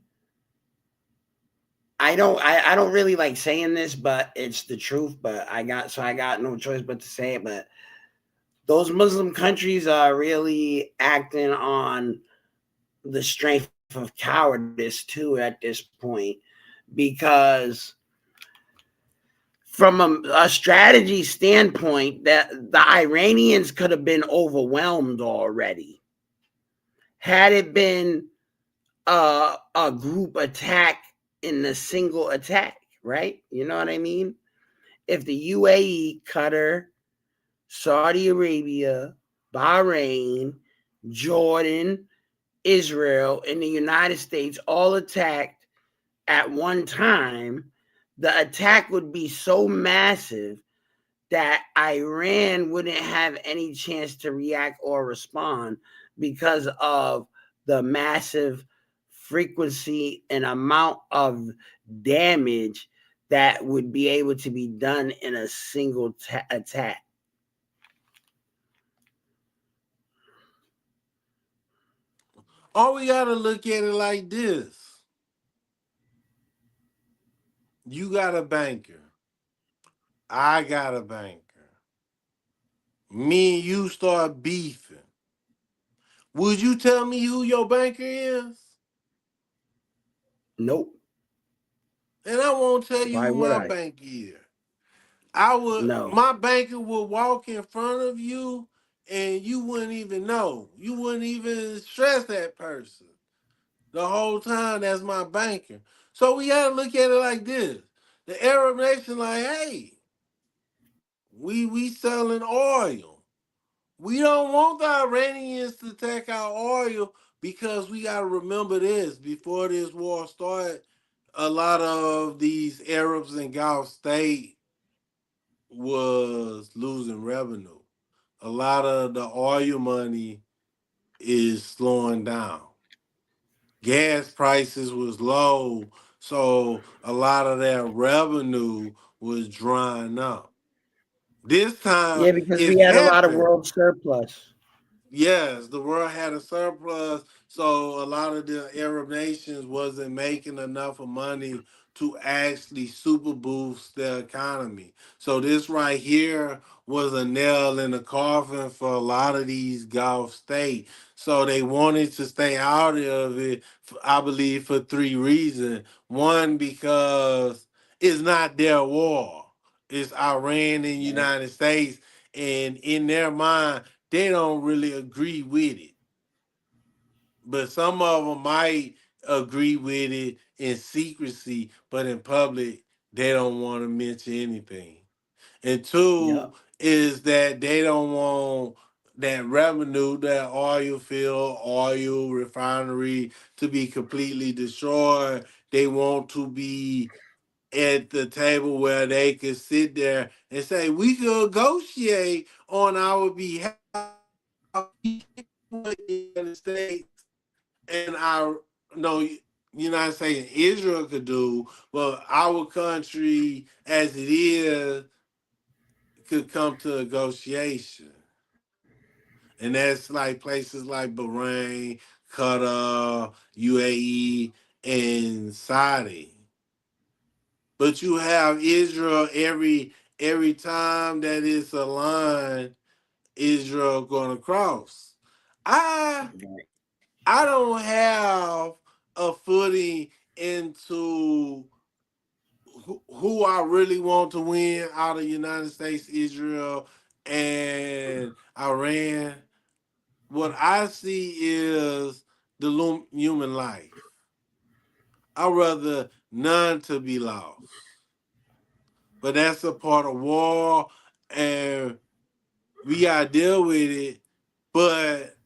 I don't really like saying this, but it's the truth. But I got no choice but to say it. But those Muslim countries are really acting on the strength of cowardice too at this point, because from a strategy standpoint, that the Iranians could have been overwhelmed already had it been a group attack in a single attack, right? You know what I mean? If the UAE, Qatar, Saudi Arabia, Bahrain, Jordan, Israel, and the United States all attacked at one time, the attack would be so massive that Iran wouldn't have any chance to react or respond because of the massive frequency and amount of damage that would be able to be done in a single attack. Or we got to look at it like this. You got a banker. I got a banker. Me and you start beefing. Would you tell me who your banker is? Nope. And I won't tell you Why who would my I? banker is. No. My banker would walk in front of you and you wouldn't even know. You wouldn't even stress that person the whole time. That's my banker. So we got to look at it like this. The Arab nation like, hey, we selling oil. We don't want the Iranians to take our oil because we got to remember this. Before this war started, a lot of these Arabs in Gulf State was losing revenue. A lot of the oil money is slowing down. Gas prices was low, so a lot of that revenue was drying up. This time Yeah, because we it's had a lot of happened. world surplus. Yes, the world had a surplus, so a lot of the Arab nations wasn't making enough of money to actually super boost their economy. So this right here was a nail in the coffin for a lot of these Gulf states. So they wanted to stay out of it, I believe, for three reasons. One, because it's not their war. It's Iran and United States, and in their mind, they don't really agree with it. But some of them might agree with it in secrecy, but in public, they don't want to mention anything. And two Yep. is that they don't want that revenue, that oil field, oil refinery to be completely destroyed. They want to be at the table where they could sit there and say, we could negotiate on our behalf with the United States and our no United States and Israel could do, but our country as it is could come to negotiation. And that's like places like Bahrain, Qatar, UAE, and Saudi. But you have Israel every time that it's a line, Israel gonna cross. I I don't have a footing into who I really want to win out of United States, Israel, and Iran. What I see is the human life. I'd rather none to be lost. But that's a part of war, and we gotta deal with it. But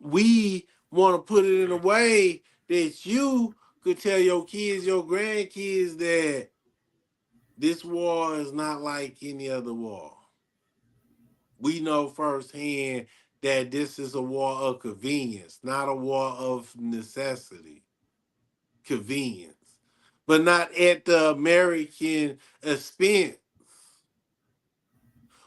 we want to put it in a way that you could tell your kids, your grandkids, that this war is not like any other war. We know firsthand that this is a war of convenience, not a war of necessity. Convenience, but not at the American expense.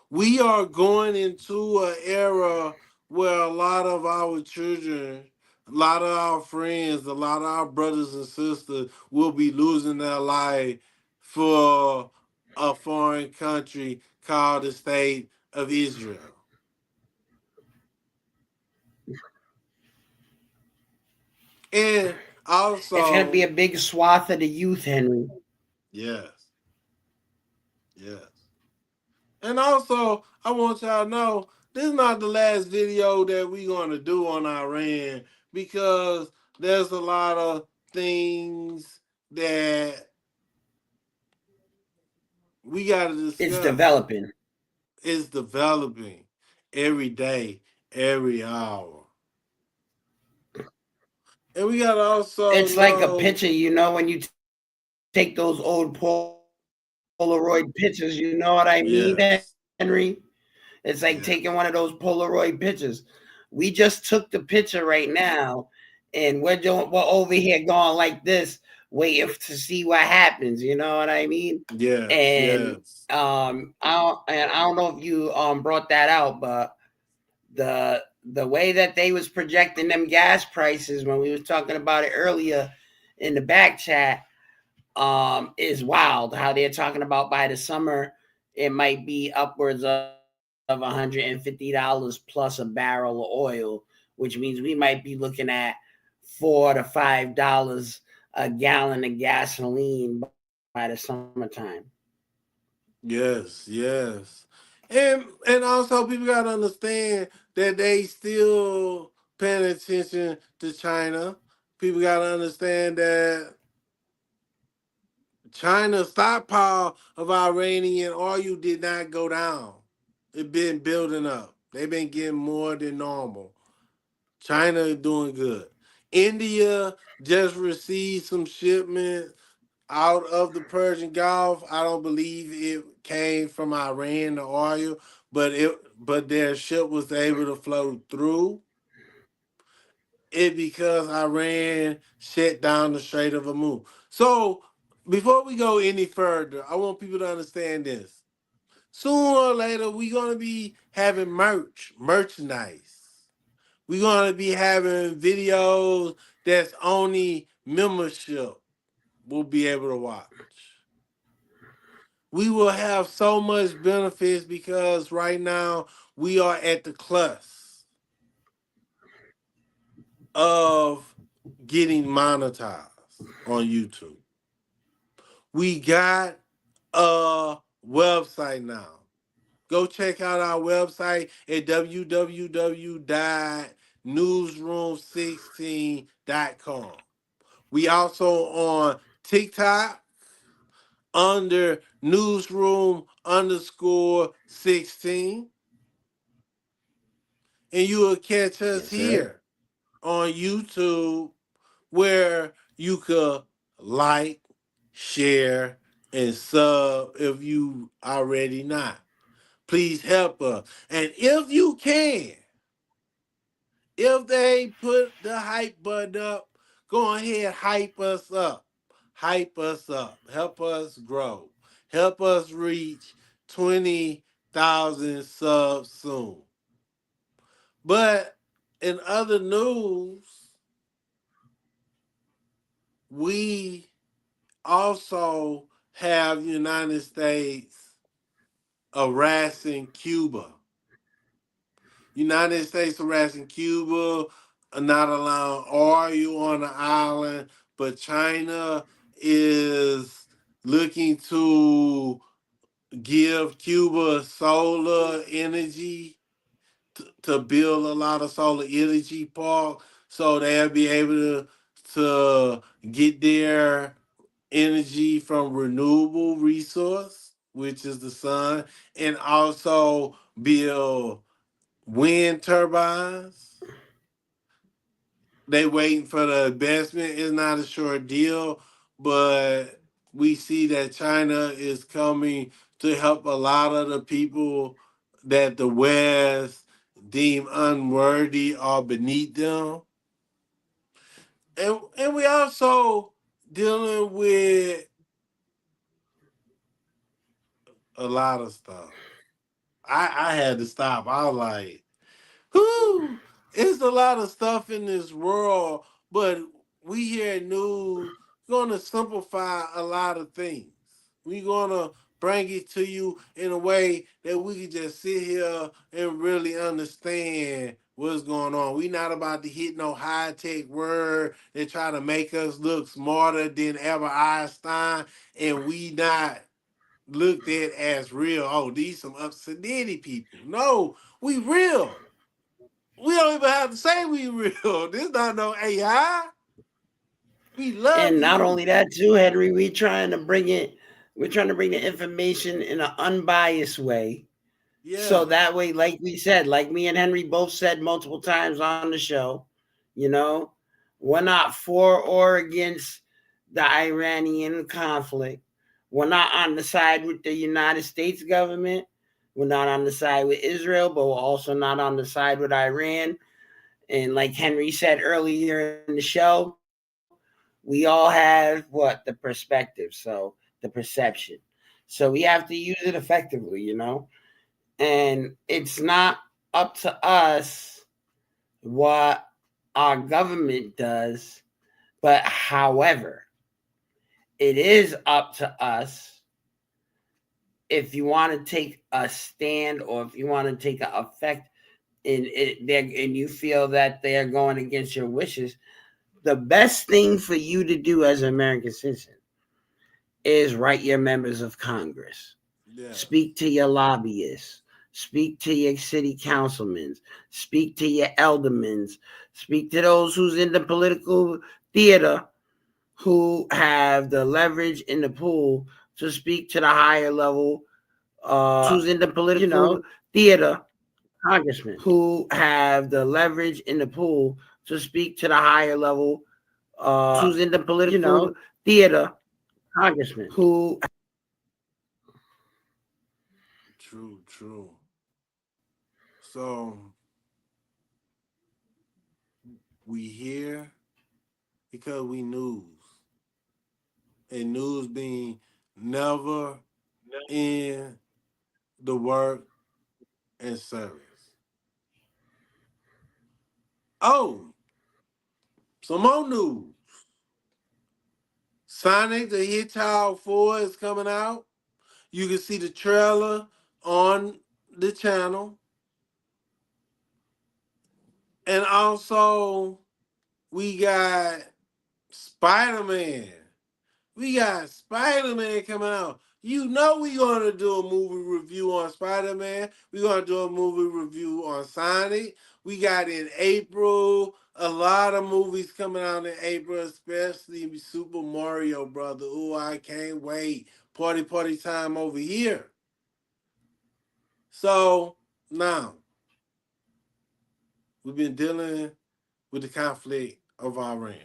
We are going into an era where a lot of our children, a lot of our friends, a lot of our brothers and sisters will be losing their life for a foreign country called the State of Israel. And It's going to be also, a big swath of the youth, Henry. yes, yes. And also, I want y'all to know this is not the last video that we're going to do on Iran, because there's a lot of things that we got to It's discuss. developing. It's developing every day, every hour. And we got to also It's like a know, picture, when you take those old Polaroid pictures, you know what I mean, yes, Henry? It's like taking one of those Polaroid pictures. We just took the picture right now, and we're over here going like this, waiting to see what happens. You know what I mean? yes, And yes. I don't know if you brought that out, but the way that they was projecting them gas prices when we was talking about it earlier in the back chat is wild. How they're talking about by the summer it might be upwards of $150 plus a barrel of oil, which means we might be looking at $4 to $5 a gallon of gasoline by the summertime. Yes, yes. And also people gotta understand that they still paying attention to China. People gotta understand that China's stockpile of Iranian oil did not go down. It been building up. They've been getting more than normal. China is doing good. India just received some shipment out of the Persian Gulf. I don't believe it came from Iran, the oil, but their ship was able to flow through it because Iran shut down the Strait of Hormuz. So before we go any further, I want people to understand this. Sooner or later, we're gonna be having merchandise. We're gonna be having videos that's only membership will be able to watch. We will have so much benefits because right now we are at the cusp of getting monetized on YouTube. We got a website now. Go check out our website at www.newsroom16.com. We also on TikTok under newsroom_16. And you will catch us Yes, sir. here on YouTube where you could like, share, and sub if you already not. Please help us. And if you can, if they put the hype button up, go ahead, hype us up. Hype us up. Help us grow. Help us reach 20,000 subs soon. But in other news, we also have United States harassing Cuba. United States harassing Cuba, not allowing oil on the island, but China is looking to give Cuba solar energy to build a lot of solar energy parks so they'll be able to get their energy from renewable resource, which is the sun, and also build wind turbines. They waiting for the investment. It's not a short deal, but we see that China is coming to help a lot of the people that the West deem unworthy or beneath them. And we also dealing with a lot of stuff. I had to stop. I was like, whoo, it's a lot of stuff in this world, but we here at News gonna simplify a lot of things. We gonna bring it to you in a way that we can just sit here and really understand what's going on. We not about to hit no high-tech word that try to make us look smarter than ever Einstein, and we not looked at as real. Oh, these some obscenity people. No, we real. We don't even have to say we real. This not no AI. We love And not you. only that, too, Henry, we're trying to bring the information in an unbiased way. So Yeah. that way, like we said, like me and Henry both said multiple times on the show, you know, we're not for or against the Iranian conflict. We're not on the side with the United States government. We're not on the side with Israel, but we're also not on the side with Iran. And like Henry said earlier in the show, we all have what? The perspective. So the perception. So we have to use it effectively, you know? And it's not up to us what our government does, but however, it is up to us if you want to take a stand or if you want to take an effect in it and you feel that they are going against your wishes. The best thing for you to do as an American citizen is write your members of Congress. Yeah. Speak to your lobbyists. Speak to your city councilmen. Speak to your aldermen. Speak to those who's in the political theater who have the leverage in the pool to speak to the higher level, who's in the political theater, congressmen who have the leverage in the pool to speak to the higher level, who's in the political theater, congressmen who. True. So we here because we news. And news being never in the work and service. Oh, some more news. Sonic the Hedgehog 4 is coming out. You can see the trailer on the channel. And also, we got Spider-Man. We got Spider-Man coming out. You know we're going to do a movie review on Spider-Man. We're going to do a movie review on Sonic. We got in April a lot of movies coming out in April, especially Super Mario Brother. Ooh, I can't wait. Party time over here. So, now, we've been dealing with the conflict of Iran.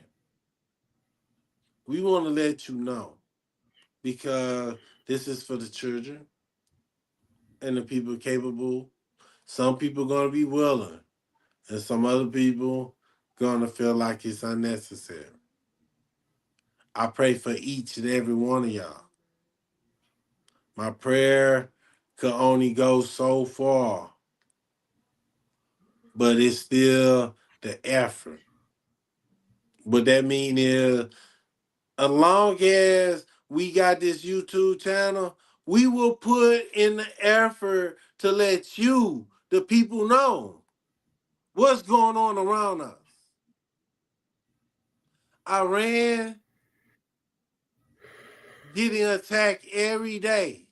We want to let you know because this is for the children and the people capable. Some people going to be willing, and some other people going to feel like it's unnecessary. I pray for each and every one of y'all. My prayer could only go so far, but it's still the effort. What that mean is, as long as we got this YouTube channel, we will put in the effort to let you, the people, know what's going on around us. Iran getting attacked every day.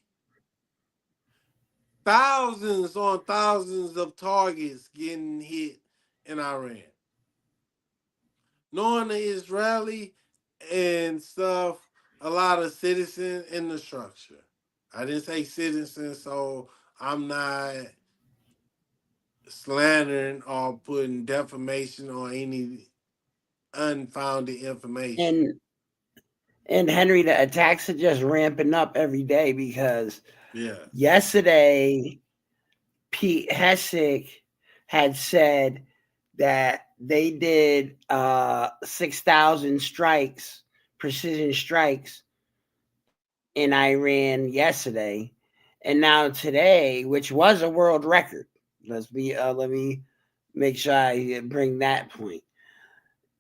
Thousands on thousands of targets getting hit in Iran. Knowing the Israeli and stuff, a lot of citizen in the structure. I didn't say citizen, so I'm not slandering or putting defamation or any unfounded information. And Henry, the attacks are just ramping up every day because yesterday Pete Hessick had said that they did 6,000 strikes, precision strikes in Iran yesterday, and now today, which was a world record. Let me make sure I bring that point.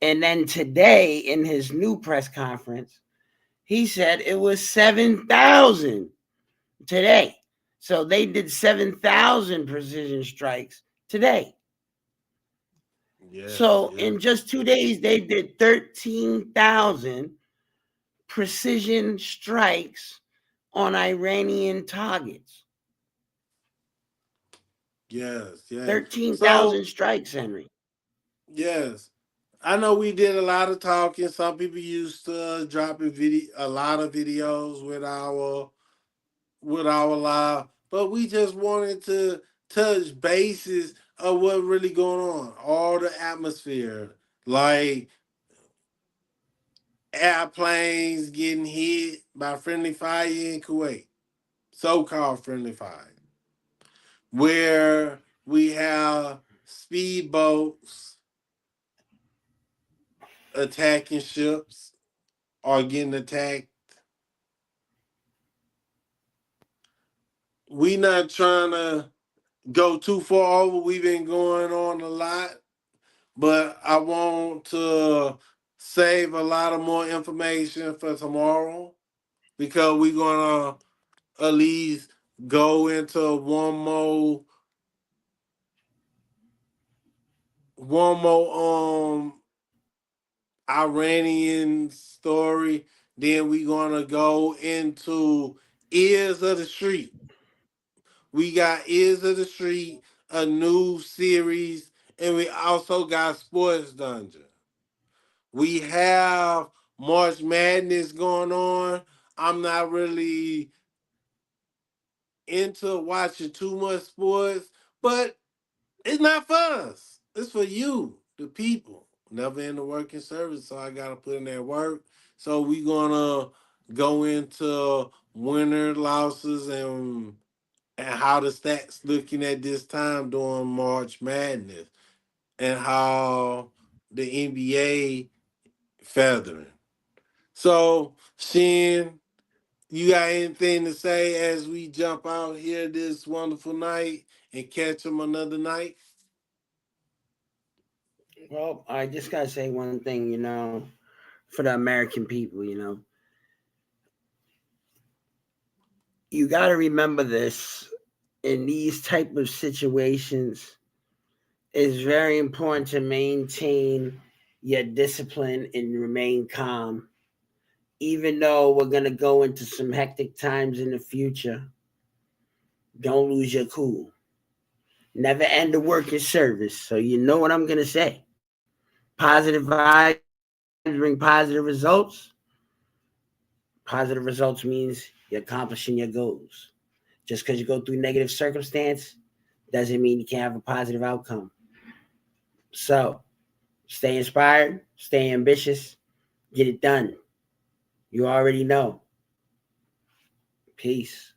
And then today, in his new press conference, he said it was 7,000 today. So they did 7,000 precision strikes today. In just 2 days, they did 13,000 precision strikes on Iranian targets. Yes. 13,000 strikes, Henry. Yes. I know we did a lot of talking. Some people used to dropping a lot of videos with our live, but we just wanted to touch bases of what really going on. All the atmosphere, like airplanes getting hit by friendly fire in Kuwait, so-called friendly fire, where we have speedboats attacking ships or getting attacked. We not trying to go too far over. We've been going on a lot, but I want to save a lot of more information for tomorrow because we're gonna at least go into one more Iranian story. Then we're gonna go into Ears of the Street. We got Ears of the Street, a new series, and we also got Sports Dungeon. We have March Madness going on. I'm not really into watching too much sports, but it's not for us. It's for you, the people. Never in the working service, so I gotta put in that work. So we gonna go into winner losses and how the stats looking at this time during March Madness and how the NBA feathering. So Shin, you got anything to say as we jump out here this wonderful night and catch them another night? Well, I just gotta say one thing, for the American people, you gotta remember this in these type of situations. It's very important to maintain your discipline and remain calm. Even though we're gonna go into some hectic times in the future, don't lose your cool. Never end a working service. So you know what I'm gonna say. Positive vibes bring positive results. Positive results means you're accomplishing your goals. Just because you go through negative circumstance doesn't mean you can't have a positive outcome. So stay inspired, stay ambitious, get it done. You already know. Peace.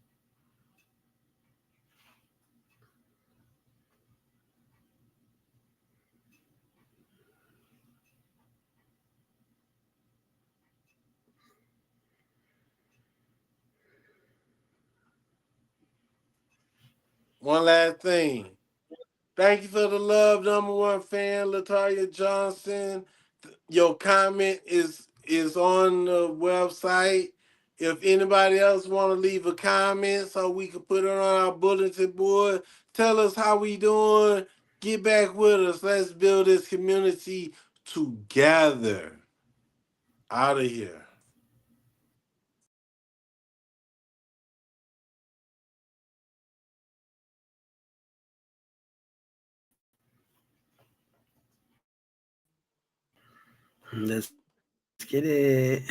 One last thing. Thank you for the love, number one fan, Latoya Johnson. Your comment is on the website. If anybody else want to leave a comment so we can put it on our bulletin board, tell us how we doing. Get back with us. Let's build this community together. Out of here. Let's get it.